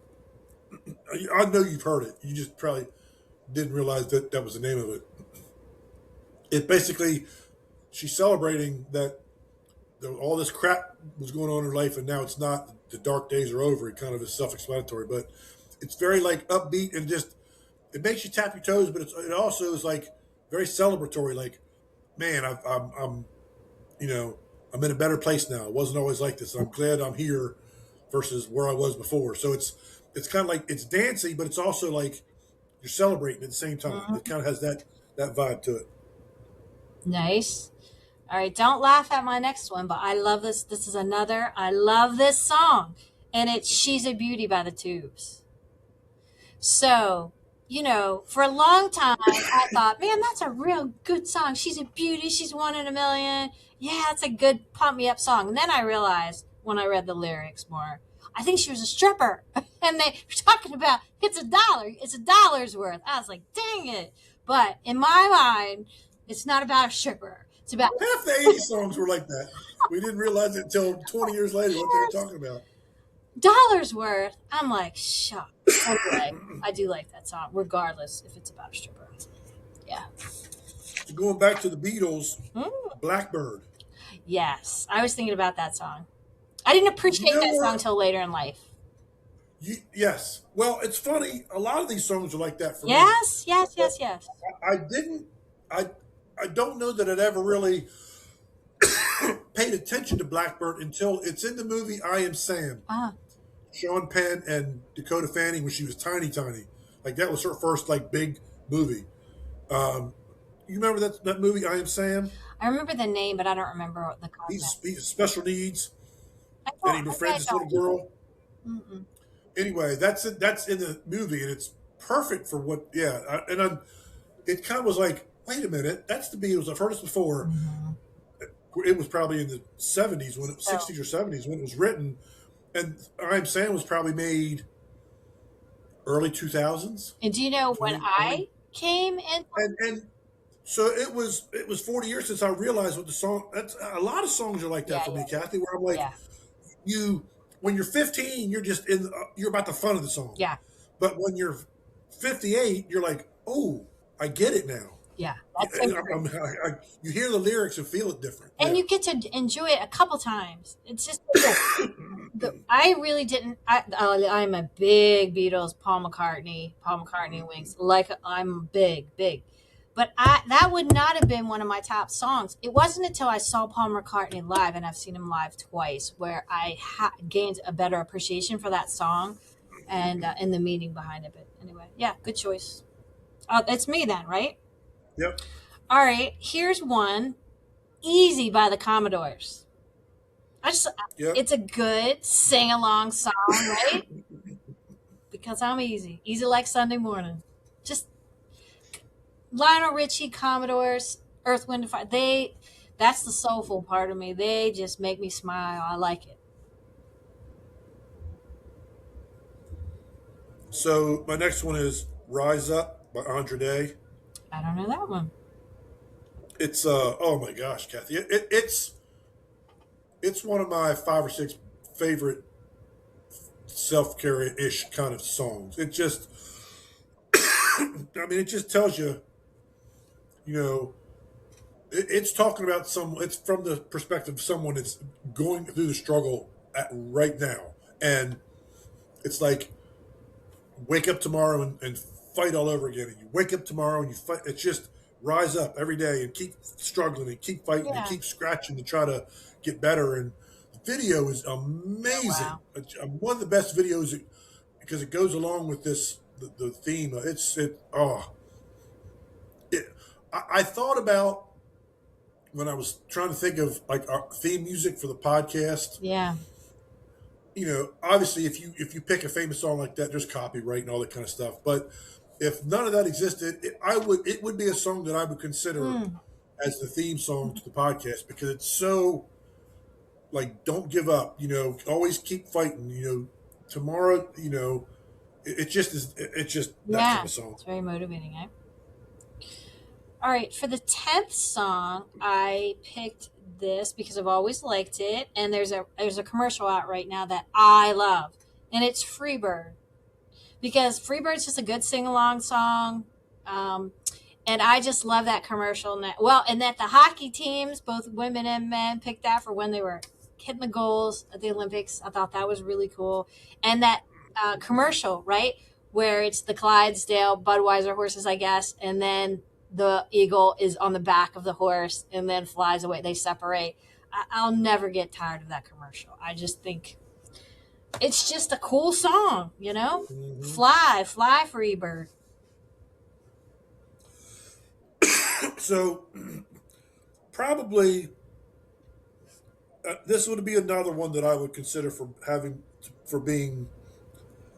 I know you've heard it. You just probably didn't realize that that was the name of it. It basically she's celebrating that all this crap was going on in her life, and now it's not. The dark days are over. It kind of is self-explanatory, but it's very like upbeat and just it makes you tap your toes, but it also is like very celebratory. Like, man, I'm you know I'm in a better place now. It wasn't always like this. I'm glad I'm here versus where I was before. So it's kind of like it's dancey, but it's also like you're celebrating at the same time. It Mhm. kind of has that vibe to it. Nice. All right, don't laugh at my next one, but I love this. This is another. I love this song, and it's "She's a Beauty" by the Tubes. So, for a long time, I thought, man, that's a real good song. She's a beauty. She's one in a million. Yeah, it's a good pump me up song. And then I realized when I read the lyrics more, I think she was a stripper. And they were talking about it's $1. It's $1 worth. I was like, dang it. But in my mind, it's not about a stripper. It's about Half the 80s songs were like that. We didn't realize it until 20 years later what they were talking about. $1 worth. I'm like, shocked. Anyway, I do like that song, regardless if it's about a stripper. Yeah. Going back to the Beatles, Mm. Blackbird. Yes, I was thinking about that song. I didn't appreciate You know that what? song until later in life. Yes. Well, it's funny. A lot of these songs are like that for me. Yes, yes, But yes, yes. I didn't. I I don't know that I'd ever really paid attention to Blackbird until it's in the movie I Am Sam. Uh, Sean Penn and Dakota Fanning when she was tiny, tiny. Like that was her first like big movie. Um, you remember that movie I Am Sam? I remember the name, but I don't remember the content. He's special needs I and he don't. I befriends this little don't. girl. Mm-mm. Anyway, that's it. That's in the movie, and it's perfect for what. Yeah, it kind of was like, wait a minute, that's the Beatles. I've heard this before. Mm-hmm. It was probably in the '70s when So, '60s or '70s when it was written, and I'm Sam was probably made early 2000s, and do you know when 2020, I came in? and so it was 40 years since I realized what the song. That's a lot of songs are like Yeah, that for yeah, me, Kathy. Where I'm like, yeah, you when you're 15, you're just you're about the fun of the song, yeah, but when you're 58, you're like, oh, I get it now. yeah. Yeah, That's so true. you hear the lyrics and feel it different. And Yeah. you get to enjoy it a couple times. It's just I really didn't. I'm a big Beatles, Paul McCartney Wings. Like I'm big, big. But that would not have been one of my top songs. It wasn't until I saw Paul McCartney live, and I've seen him live twice, where I gained a better appreciation for that song and the meaning behind it. But anyway, yeah, good choice. It's me then, right? Yep. All right, here's one. Easy by the Commodores. I just Yep. it's a good sing along song, right? Because I'm easy. Easy like Sunday morning. Just Lionel Richie, Commodores, Earth, Wind and Fire. That's the soulful part of me. They just make me smile. I like it. So my next one is "Rise Up" by Andre Day. I don't know that one. It's oh my gosh, Kathy, it's one of my five or six favorite self care ish kind of songs. It just, I mean, it just tells you, you know, it's talking about some. It's from the perspective of someone that's going through the struggle right now, and it's like wake up tomorrow and fight all over again. And you wake up tomorrow and you fight. It's just rise up every day and keep struggling and keep fighting and Yeah. keep scratching to try to get better. And the video is Oh amazing. wow. It's one of the best videos because it goes along with the theme. It, I thought about when I was trying to think of like our theme music for the podcast. Yeah. Obviously if you pick a famous song like that, there's copyright and all that kind of stuff. But if none of that existed, it would be a song that I would consider Mm. as the theme song to the podcast because it's so like don't give up. Always keep fighting. Tomorrow. It just is. It's just that kind Yeah. of song. It's very motivating, eh? All right, for the 10th song, I picked this because I've always liked it, and there's a commercial out right now that I love, and it's Freebird because Freebird's just a good sing along song, um, and I just love that commercial. And that the hockey teams, both women and men, picked that for when they were hitting the goals at the Olympics. I thought that was really cool, and that commercial, right, where it's the Clydesdale Budweiser horses, I guess, and then the eagle is on the back of the horse and then flies away. They separate. I'll never get tired of that commercial. I just think it's just a cool song, Hmm. Fly, fly, free bird. So probably this would be another one that I would consider for being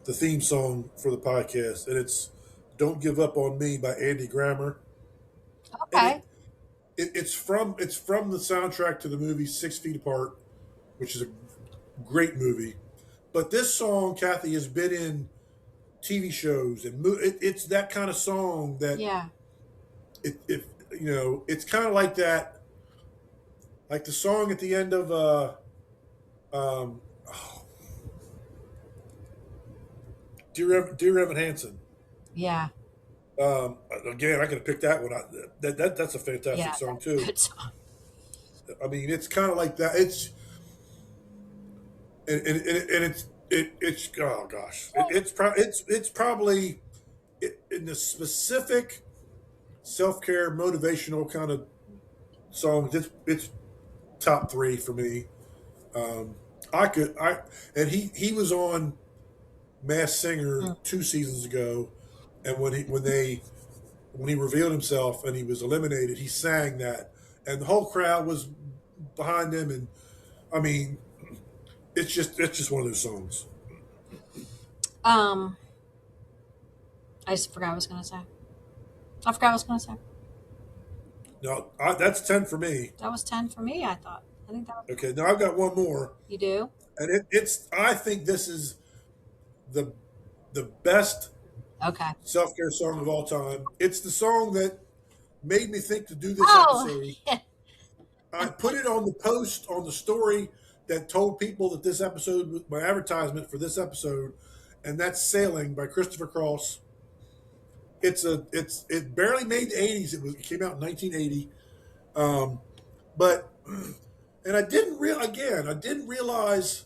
the theme song for the podcast, and it's "Don't Give Up on Me" by Andy Grammer, and Okay. it's from the soundtrack to the movie 6 Feet Apart, which is a great movie. But this song, Kathy, has been in TV shows and it's that kind of song that Yeah. it it's kind of like that, like the song at the end of um, Dear Evan Hansen. Yeah. Again, I could have picked that one. That's a fantastic Yeah. song That's a too. good song. I mean, it's kind of like that. It's and it's oh gosh, it's probably in the specific self care motivational kind of songs. It's top three for me. Um, I and he was on Mass Singer Mm. 2 seasons ago, and when he revealed himself and he was eliminated, he sang that, and the whole crowd was behind him. And I mean, it's just one of those songs. Um, I just forgot what I was going to say. I forgot what I was going to say. No, that's 10 for me. That was 10 for me, I thought. I think that was. Okay, now I've got one more, You do? and it's I think this is the the best Okay. self care song of all time. It's the song that made me think to do this Oh, episode. yeah. I put it on the post on the story that told people that this episode was my advertisement for this episode, and that's "Sailing" by Christopher Cross. It barely made the 80s. It came out in 1980, um, but and I didn't realize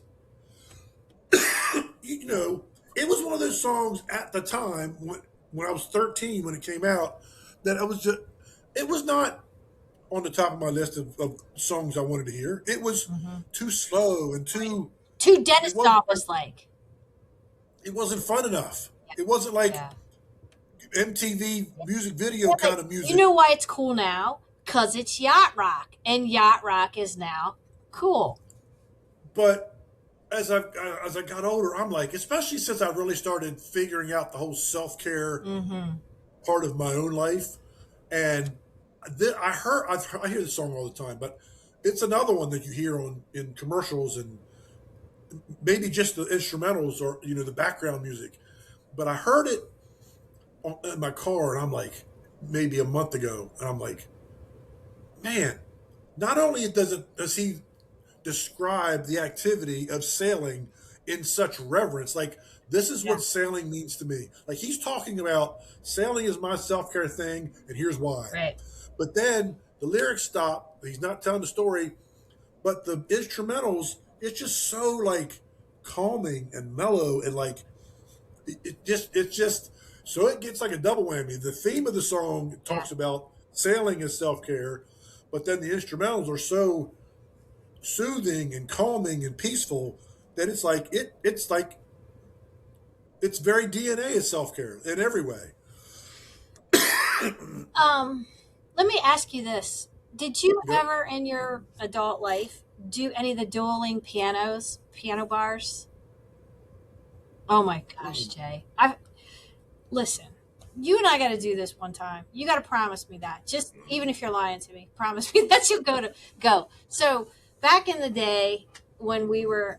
it was one of those songs at the time when I was 13 when it came out that it was not on the top of my list of songs I wanted to hear. It was Mhm. too slow and Too it dentist wasn't office like. it wasn't fun enough. It wasn't like Yeah. MTV music video Yeah, kind but of you music. know why it's cool now? Because it's yacht rock, and yacht rock is now cool. But as I got older, I'm like, especially since I really started figuring out the whole self care Mm-hmm. part of my own life, and I hear this song all the time, but it's another one that you hear in commercials and maybe just the instrumentals or the background music. But I heard it in my car, and I'm like, maybe a month ago, and I'm like, man, not only does he describe the activity of sailing in such reverence, like this is Yeah. what sailing means to me. Like he's talking about sailing is my self care thing, and here's why. Right. But then the lyrics stop. He's not telling the story, but the instrumentals, it's just so like calming and mellow and like it's just so it gets like a double whammy. The theme of the song Yeah. talks about sailing as self care, but then the instrumentals are so soothing and calming and peaceful that it's very DNA of self care in every way. Let me ask you this. Did you Yep. ever in your adult life do any of the dueling piano bars? Oh my gosh, Jay. I listen. You and I got to do this one time. You got to promise me that. Just even if you're lying to me, promise me that you'll go. So back in the day when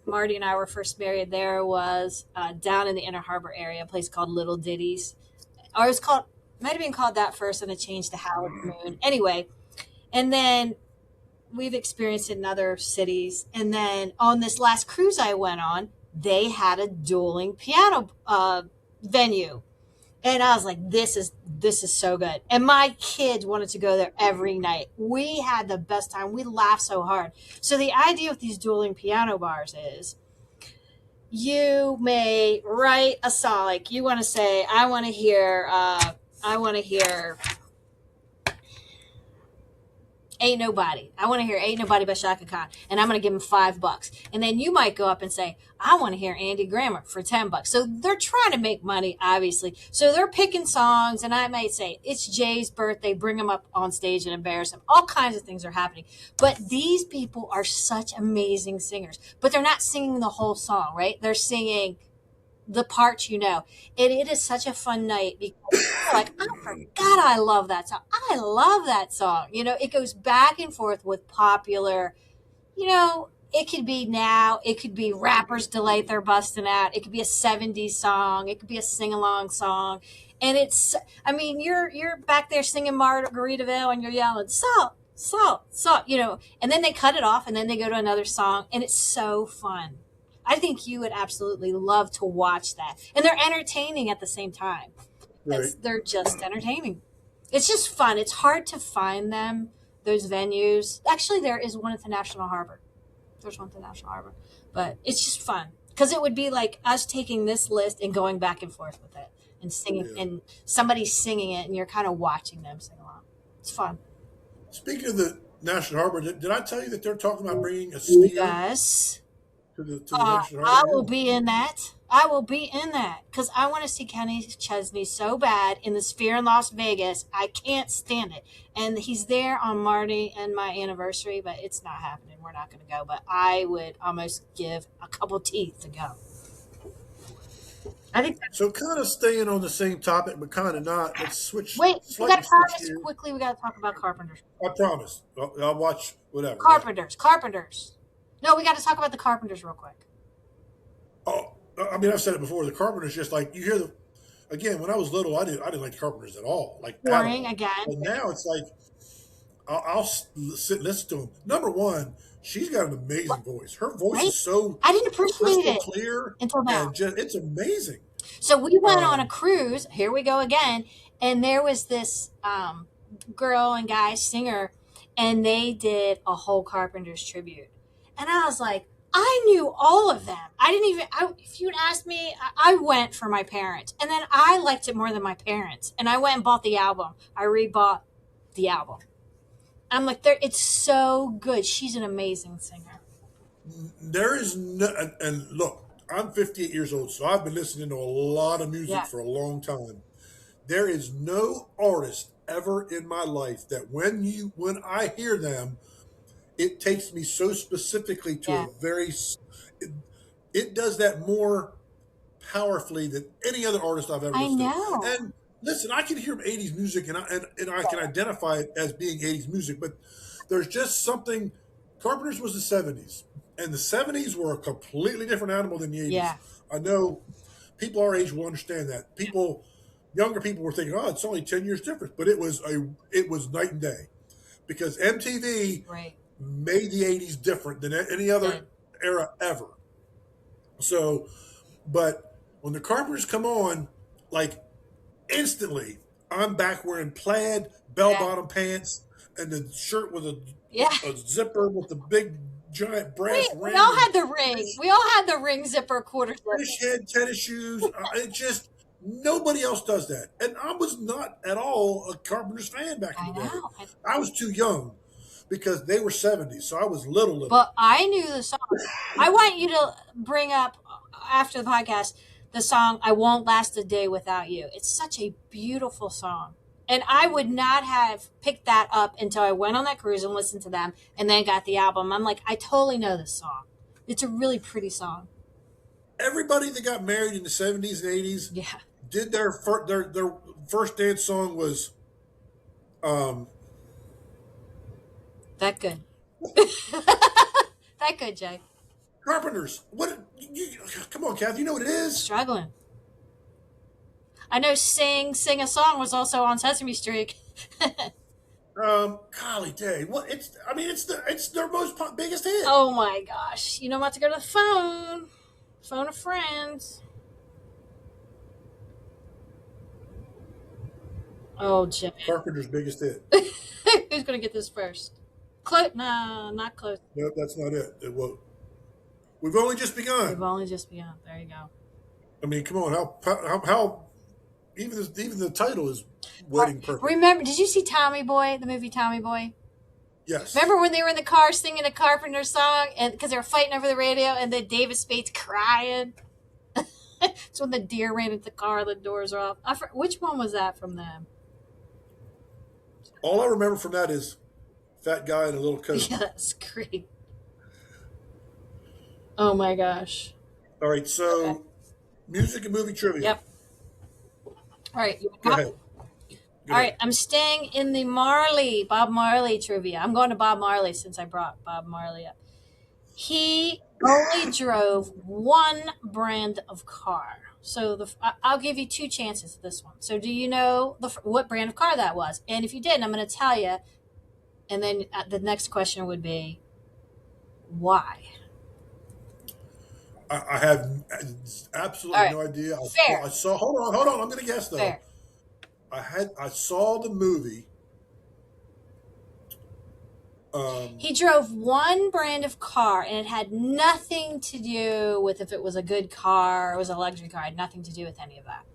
Marty and I were first married, there was down in the Inner Harbor area a place called Little Ditties, or it was called might have been called that first, and it changed to Howard Moon. Anyway, and then we've experienced it in other cities. And then on this last cruise I went on, they had a dueling piano venue, and I was like, this is so good. And my kids wanted to go there every night. We had the best time. We laughed so hard. So the idea with these dueling piano bars is you may write a song, like you want to say, I want to hear Ain't Nobody. I want to hear Ain't Nobody by Shaka Khan, and I'm going to give him $5. And then you might go up and say, I want to hear Andy Grammer for $10. So they're trying to make money, obviously. So they're picking songs, and I might say, it's Jay's birthday, bring him up on stage and embarrass him. All kinds of things are happening. But these people are such amazing singers, but they're not singing the whole song, right? They're singing the parts you know. And it is such a fun night because you're like, I forgot I love that song. I love that song. It goes back and forth with popular, it could be now, it could be rappers delight they're busting out, it could be a 70s song, it could be a sing-along song. And you're back there singing Margaritaville and you're yelling, salt, salt, salt, and then they cut it off and then they go to another song and it's so fun. I think you would absolutely love to watch that. And they're entertaining at the same time. Right. They're just entertaining. It's just fun. It's hard to find them, those venues. Actually, there is one at the National Harbor. There's one at the National Harbor. But it's just fun. Because it would be like us taking this list and going back and forth with it and singing, and somebody's singing it and you're kind of watching them sing along. It's fun. Speaking of the National Harbor, did I tell you that they're talking about bringing a sphere Yes. to the National I Harbor? will be in that. I will be in that because I want to see Kenny Chesney so bad in the Sphere in Las Vegas. I can't stand it. And he's there on Marty and my anniversary, but it's not happening. We're not going to go. But I would almost give a couple teeth to go. I think. So kind of staying on the same topic, but kind of not. Let's switch. Wait, we slightly got to promise switch gears. quickly. We got to talk about Carpenters. I promise. I'll watch whatever. Carpenters. No, we got to talk about the Carpenters real quick. Oh, I mean, I've said it before. The Carpenters, just like you hear the. Again, when I was little, I didn't like the Carpenters at all. Like Boring at all. again. But now it's like I'll sit listen to them. Number one, she's got an amazing voice. Her voice Right? is so I didn't appreciate crystal it clear until now. and just it's amazing. So we went on a cruise. Here we go again. And there was this girl and guy singer, and they did a whole Carpenters tribute. And I was like, I knew all of them. If you'd asked me, I went for my parents. And then I liked it more than my parents. And I went and bought the album. I rebought the album. I'm like, it's so good. She's an amazing singer. There is no, and look, I'm 58 years old, so I've been listening to a lot of music Yeah. for a long time. There is no artist ever in my life that when I hear them, it takes me so specifically to Yeah. a it does that more powerfully than any other artist I've ever I listened know. to. And listen, I can hear 80s music and I can identify it as being 80s music, but there's just something. Carpenters was the 70s, and the 70s were a completely different animal than the 80s. Yeah. I know people our age will understand that. Younger people were thinking, "Oh, it's only 10 years difference," but it was night and day because MTV Right. made the 80s different than any other era ever. So, but when the Carpenters come on, like instantly, I'm back wearing plaid, bell-bottom pants, and the shirt with a zipper with the big giant brass We ring. all had the ring. We all had the ring zipper quarter zipper. Fish head tennis shoes. It just nobody else does that, and I was not at all a Carpenters fan back in the day. I was too young because they were 70s, so I was little. But I knew the song. I want you to bring up after the podcast the song "I Won't Last a Day Without You." It's such a beautiful song. And I would not have picked that up until I went on that cruise and listened to them and then got the album. I'm like, I totally know this song. It's a really pretty song. Everybody that got married in the 70s and 80s did their first dance song was that good. That good, Jay. Carpenters. Come on, Cathy, you know what it is? Struggling. I know Sing a Song was also on Sesame Street. Golly day. Well, it's their most biggest hit. Oh my gosh. I'm about to go to the phone. Phone a friend. Oh, Jay. Carpenter's biggest hit. Who's going to get this first? No, not close. No, that's not it. We've only just begun. We've only just begun. There you go. I mean, come on. How even the title is wedding perfect. Remember, did you see Tommy Boy, the movie Tommy Boy? Yes. Remember when they were in the car singing a Carpenter song, and because they were fighting over the radio, and then David Spade's crying? It's when the deer ran into the car, the doors are off. Which one was that from them? All I remember from that is fat guy in a little coat. Yeah, that's great. Oh my gosh. All right, Okay. so music and movie trivia. Yep. All right. Go ahead. All right. I'm staying in the Bob Marley trivia. I'm going to Bob Marley since I brought Bob Marley up. He only drove one brand of car. So I'll give you two chances this one. So do you know what brand of car that was? And if you didn't, I'm going to tell you. And then the next question would be, why? I have absolutely All right. no idea. Fair. I saw. Hold on. I'm going to guess though. Fair. I saw the movie. He drove one brand of car, and it had nothing to do with if it was a good car or it was a luxury car. It had nothing to do with any of that.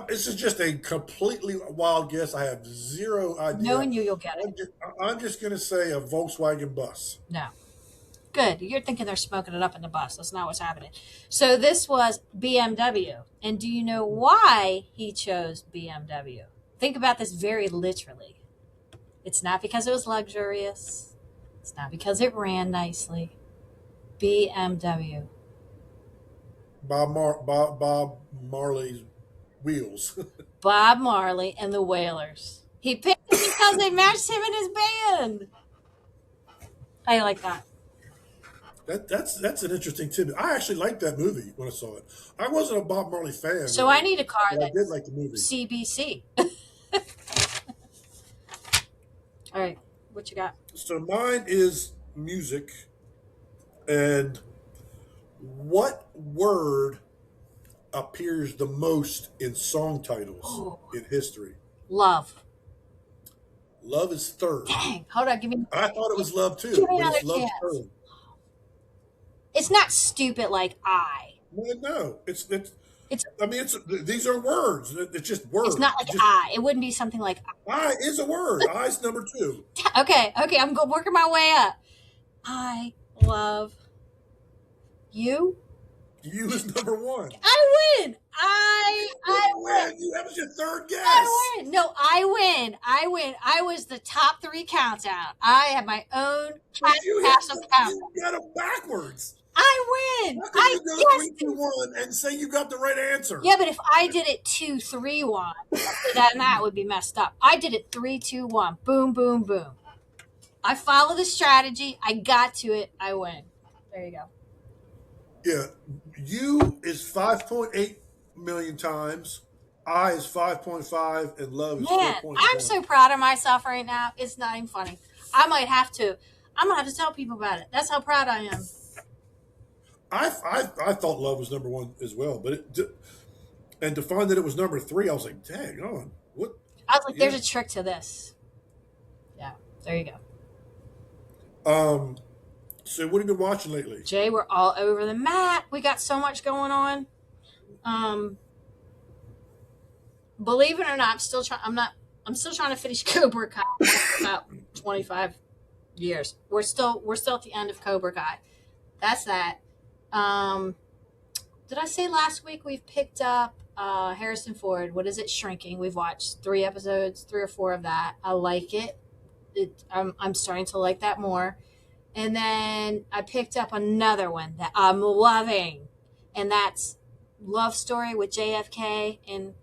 This is just a completely wild guess. I have zero idea. Knowing you, you'll get it. I'm just going to say a Volkswagen bus. No. Good. You're thinking they're smoking it up in the bus. That's not what's happening. So this was BMW. And do you know why he chose BMW? Think about this very literally. It's not because it was luxurious. It's not because it ran nicely. BMW. Bob Marley's wheels. Bob Marley and the Wailers. He picked it because they matched him in his band. I like that. That's an interesting tidbit. I actually liked that movie when I saw it. I wasn't a Bob Marley fan. So I need a car but I that's did like the movie. CBC. All right, what you got? So mine is music, and what word appears the most in song titles in history? Love. Love is third. Dang, hold on, give me. I thought it was love too, Give me but it's another love chance. third. It's not stupid like I. Well, no, it's. It's I mean, these are words. It's just words. it's not like just, I. It wouldn't be something like I is a word. I's number two. Okay, I'm working my way up. I love you. You is number one. I win. I win. That was your third guess. I win. No, I win. I was the top 3 countdown. I have my own passive countdown. You got them backwards. I win. How could I you go guessed 3, 2, 1 and say you got the right answer? Yeah, but if I did it 2, 3, 1, that would be messed up. I did it 3, 2, 1. Boom, boom, boom. I follow the strategy. I got to it. I win. There you go. Yeah. You is 5.8 million times. I is 5.5 and love is 4.1. I'm so proud of myself right now. It's not even funny. I'm gonna have to tell people about it. That's how proud I am. I thought love was number one as well, but and to find that it was number 3, I was like, dang on. What? I was like, there's a trick to this. Yeah, there you go. So what have you been watching lately? Jay, we're all over the map. We got so much going on. Believe it or not, I'm still trying to finish Cobra Kai for about 25 years. We're still at the end of Cobra Kai. That's that. Did I say last week we've picked up Harrison Ford? What is it? Shrinking. We've watched 3 episodes, 3 or 4 of that. I like it. I'm starting to like that more. And then I picked up another one that I'm loving, and that's Love Story with JFK and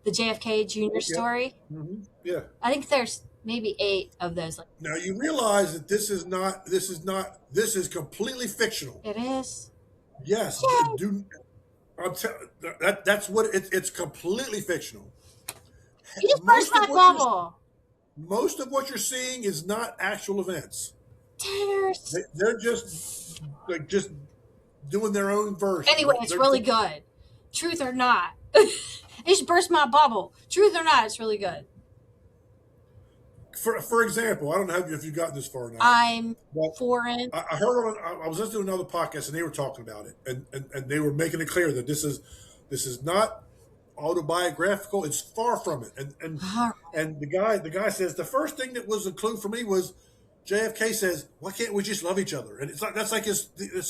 the JFK Jr. story. Mm-hmm. Yeah. I think there's maybe 8 of those. Now you realize that this is completely fictional. It is. Yes. That's what it's completely fictional. You just burst my bubble. Most of what you're seeing is not actual events. Dangers. They're just doing their own version. Anyway, it's really good. Truth or not. It just burst my bubble. Truth or not, it's really good. For example, I don't know if you've gotten this far or not. I'm foreign. I heard I was listening to another podcast and they were talking about it, and they were making it clear that this is not autobiographical. It's far from it. And the guy says the first thing that was a clue for me was JFK says, "Why can't we just love each other?" And it's like that's like his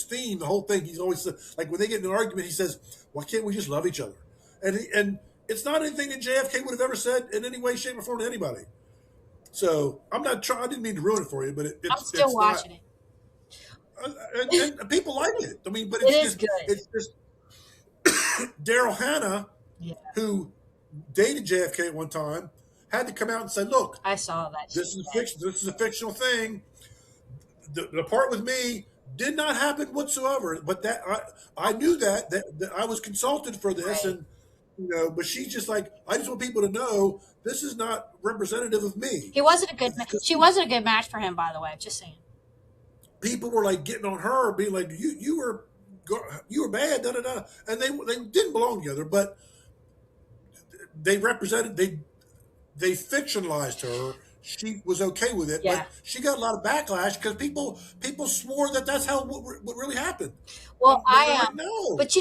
theme, the whole thing. He's always like when they get in an argument, he says, "Why can't we just love each other?" And it's not anything that JFK would have ever said in any way, shape, or form to anybody. So I'm not trying. I didn't mean to ruin it for you, but I'm still it's not. watching it. And people like it. I mean, but It is good. it's just Daryl Hannah, Yeah, who dated JFK at one time, had to come out and say, "Look, I saw that. this is a fiction. This is a fictional thing. The part with me did not happen whatsoever. But that I knew that I was consulted for this, Right. and But she's just like, I just want people to know this is not representative of me. He wasn't a good. Because She wasn't a good match for him, by the way. Just saying. people were like getting on her, being like, you were bad, da da da, and they didn't belong together, but they represented they fictionalized her. She was okay with it, Yeah. but she got a lot of backlash because people swore that that's how what really happened. Well, And they're I like, am. no, But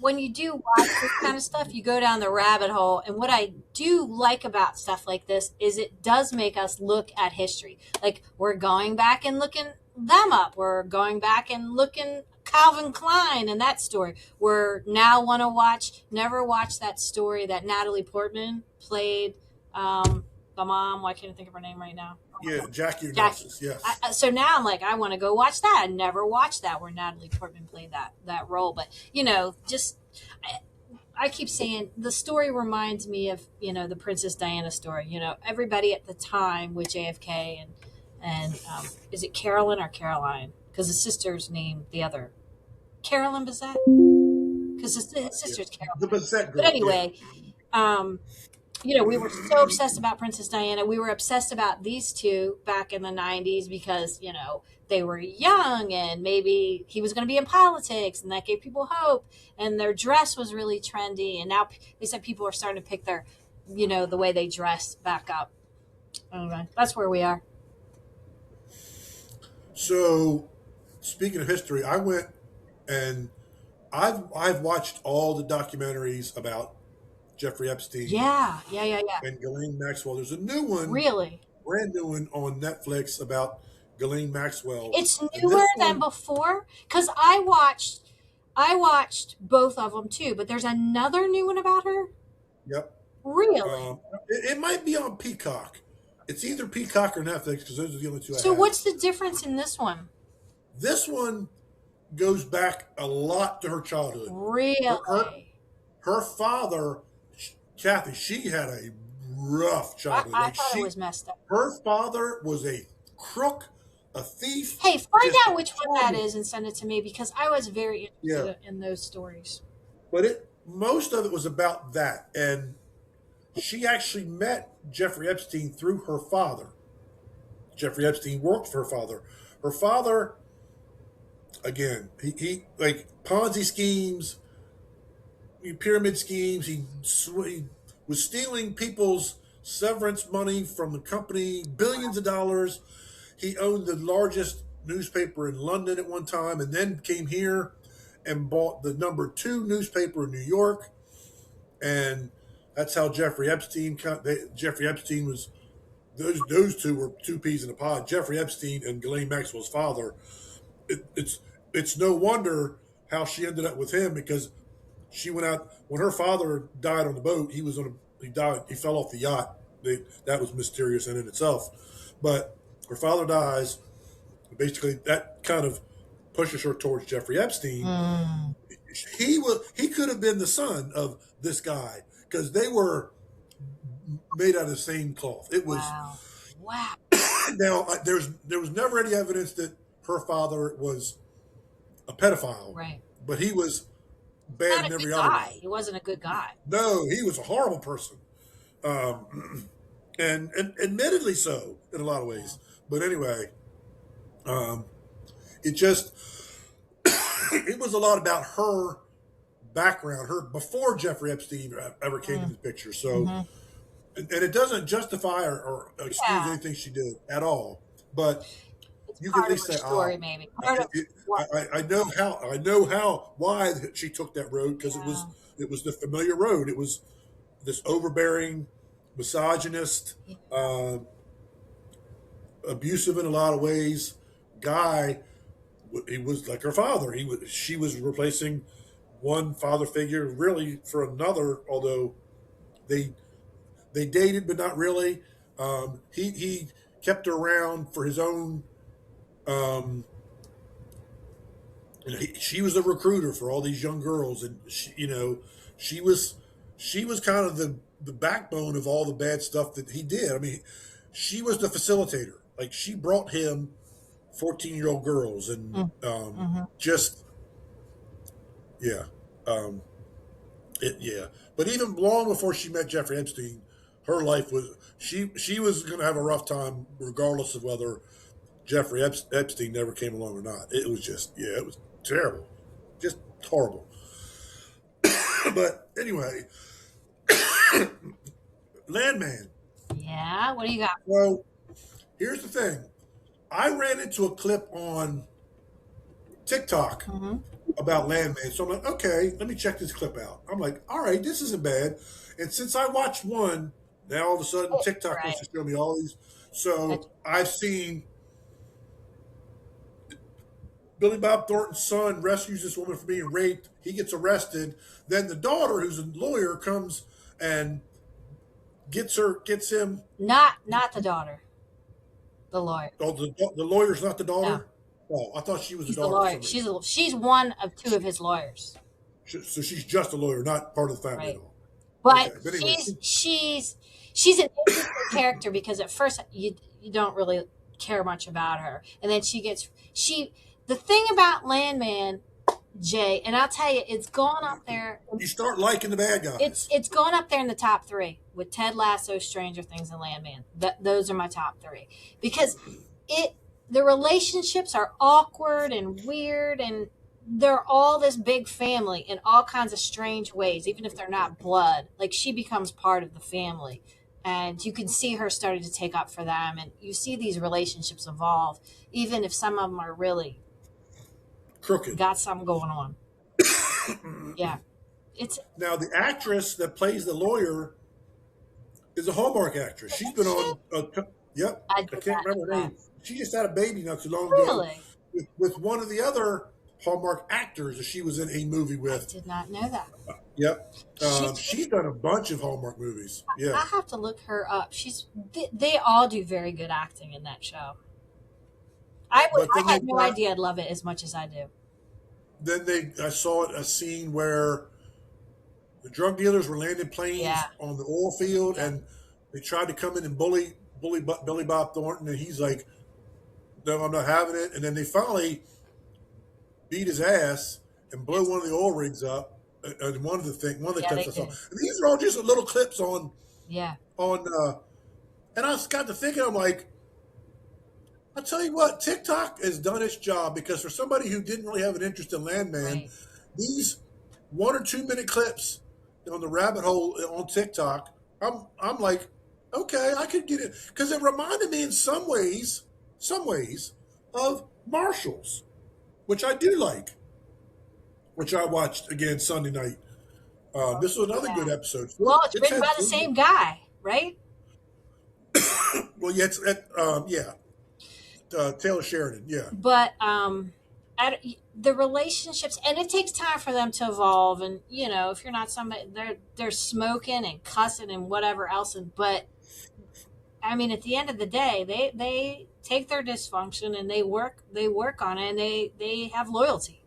when you do watch this kind of stuff, you go down the rabbit hole. And what I do like about stuff like this is it does make us look at history. Like we're going back and looking them up. We're going back and looking Calvin Klein and that story. We're now want to never watched that story that Natalie Portman played. The mom, why can't I think of her name right now? yeah, Jackie Jackie. Onassis, yes. So now I'm like, I want to go watch that. I never watched that where Natalie Portman played that role. But just I keep saying the story reminds me of the Princess Diana story. Everybody at the time with JFK and is it Carolyn or Caroline? Because his sister's named the other Carolyn Bessette. Because his sister's Caroline. The Bissett girl. But anyway, we were so obsessed about Princess Diana. We were obsessed about these two back in the 90s because, they were young and maybe he was going to be in politics and that gave people hope. And their dress was really trendy. And now they said people are starting to pick their, the way they dress back up. Anyway, that's where we are. So, speaking of history, I went and I've watched all the documentaries about Jeffrey Epstein Yeah. and Ghislaine Maxwell. There's a new one, Really? brand new one on Netflix about Ghislaine Maxwell. It's And this newer than one, before because I watched both of them too, but there's another new one about her. yep. Really? It might be on Peacock. It's either Peacock or Netflix because those are the only two I So have. what's the difference in this one? This one goes back a lot to her childhood. Really? Her father, Cathy, she had a rough childhood. I Like thought it was messed up. her father was a crook, a thief. Hey, find just out which one that horrible. is and send it to me because I was very Yeah, interested in those stories. but most of it was about that, and she actually met Jeffrey Epstein through her father. Jeffrey Epstein worked for her father. Her father, again, he like Ponzi schemes, pyramid schemes. He was stealing people's severance money from the company, billions of dollars. He owned the largest newspaper in London at one time, and then came here and bought the number 2 newspaper in New York. And that's how Jeffrey Epstein. Jeffrey Epstein was those two were two peas in a pod. Jeffrey Epstein and Ghislaine Maxwell's father. It's no wonder how she ended up with him because she went out when her father died on the boat. He died. He fell off the yacht. That was mysterious in itself. But her father dies. Basically, that kind of pushes her towards Jeffrey Epstein. He could have been the son of this guy because they were made out of the same cloth. It was Wow. now there was never any evidence that her father was a pedophile, Right. but he was Not bad a in every good other guy. way. He wasn't a good guy. No, he was a horrible person, and admittedly so in a lot of ways. But anyway, it just it was a lot about her background, her before Jeffrey Epstein ever came into the picture. So, and it doesn't justify or excuse Yeah. anything she did at all. But It's you can part at of least her say, story, maybe. Part of what? I know why she took that road because Yeah. it was the familiar road. It was this overbearing, misogynist, Yeah. uh, abusive in a lot of ways guy. He was like her father. She was replacing one father figure really for another. Although they they dated, but not really. He kept her around for his own. Um, she was a recruiter for all these young girls, and she was she was kind of the backbone of all the bad stuff that he did. I mean, she was the facilitator. Like she brought him 14-year-old girls, and Mm-hmm. just yeah, um, yeah. But even long before she met Jeffrey Epstein, her life was she was going to have a rough time, regardless of whether Jeffrey Epstein never came along or not. It was just it was terrible, just horrible. But anyway, Landman. Yeah. What do you got? Well, here's the thing. I ran into a clip on TikTok Mm-hmm. about Landman. So I'm like, okay, let me check this clip out. I'm like, all right, this isn't bad. And since I watched one, now all of a sudden TikTok Right. wants to show me all these. So I've seen Billy Bob Thornton's son rescues this woman from being raped. He gets arrested. Then the daughter, who's a lawyer, comes and gets him. Not the daughter, the lawyer. Oh, the lawyer's not the No, daughter. Oh, I thought she was the he's the daughter for lawyer. some reason. She's one of two of his lawyers. So she's just a lawyer, not part of the family at Right. all. But Okay, but anyway, she's an interesting character because at first you don't really care much about her, and then she the thing about Landman, Jay, and I'll tell you, it's gone up there. you start liking the bad guys. It's gone up there in the top three with Ted Lasso, Stranger Things, and Landman. Those are my top three because it the relationships are awkward and weird and they're all this big family in all kinds of strange ways, even if they're not blood. Like she becomes part of the family. And you can see her starting to take up for them. And you see these relationships evolve, even if some of them are really Crooked. got something going on. Yeah. It's Now the actress that plays the lawyer is a Hallmark actress. She's been on. Yep, I I did can't not remember know her that. name. She just had a baby not too long ago Really? with one of the other Hallmark actors that she was in a movie I with. did not know that. Yep, She's she's done a bunch of Hallmark movies. Yeah, I have to look her up. They all do very good acting in that show. but then I they had no idea I'd love it as much as I do. I saw a scene where the drug dealers were landing planes Yeah. on the oil field, Yeah. and they tried to come in and bully Billy Bob Thornton, and he's like, "No, I'm not having it." And then they finally beat his ass and blew one of the oil rigs up. And one of the Yeah, clips they I saw. did. And these are all just little clips Yeah. on. And I got to thinking, I'm like, I tell you what, TikTok has done its job because for somebody who didn't really have an interest in Landman, Right. these 1 or 2 minute clips on the rabbit hole on TikTok, I'm like, okay, I could get it because it reminded me in some ways of Marshalls, which I do like, which I watched again Sunday night. This was another Yeah. good episode. Well, it's It's written had by the same guy, right? well, yeah, Taylor Sheridan, yeah. But the relationships, and it takes time for them to evolve. And if you're not somebody, they're smoking and cussing and whatever else. But I mean, at the end of the day, they take their dysfunction and they work on it, and they have loyalty.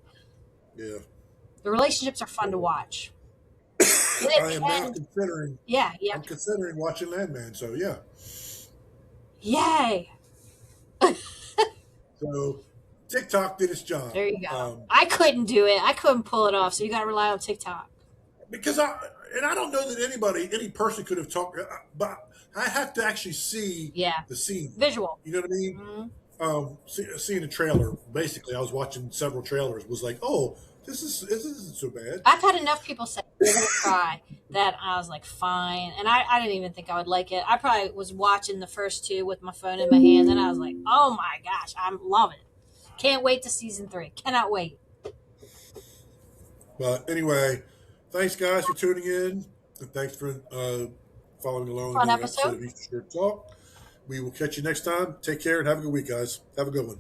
Yeah. The relationships are fun to watch. I am now And considering. yeah, I'm considering watching Landman. So yeah. yay! So TikTok did its job. There you go. I couldn't do it. I couldn't pull it off. So you got to rely on TikTok. Because I don't know that any person could have talked, but I have to actually see Yeah, the scene. visual. You know what I mean? Mhm. Seeing a trailer. Basically, I was watching several trailers. Was like, oh, this isn't so bad. I've had enough people say they're gonna try that I was like, fine. And I didn't even think I would like it. I probably was watching the first two with my phone in my hand, and I was like, oh my gosh, I love it. Can't wait to season 3. Cannot wait. But anyway, thanks guys for tuning in. And thanks for following along with Fun another episode episode. of Easter Short Talk. We will catch you next time. Take care and have a good week, guys. Have a good one.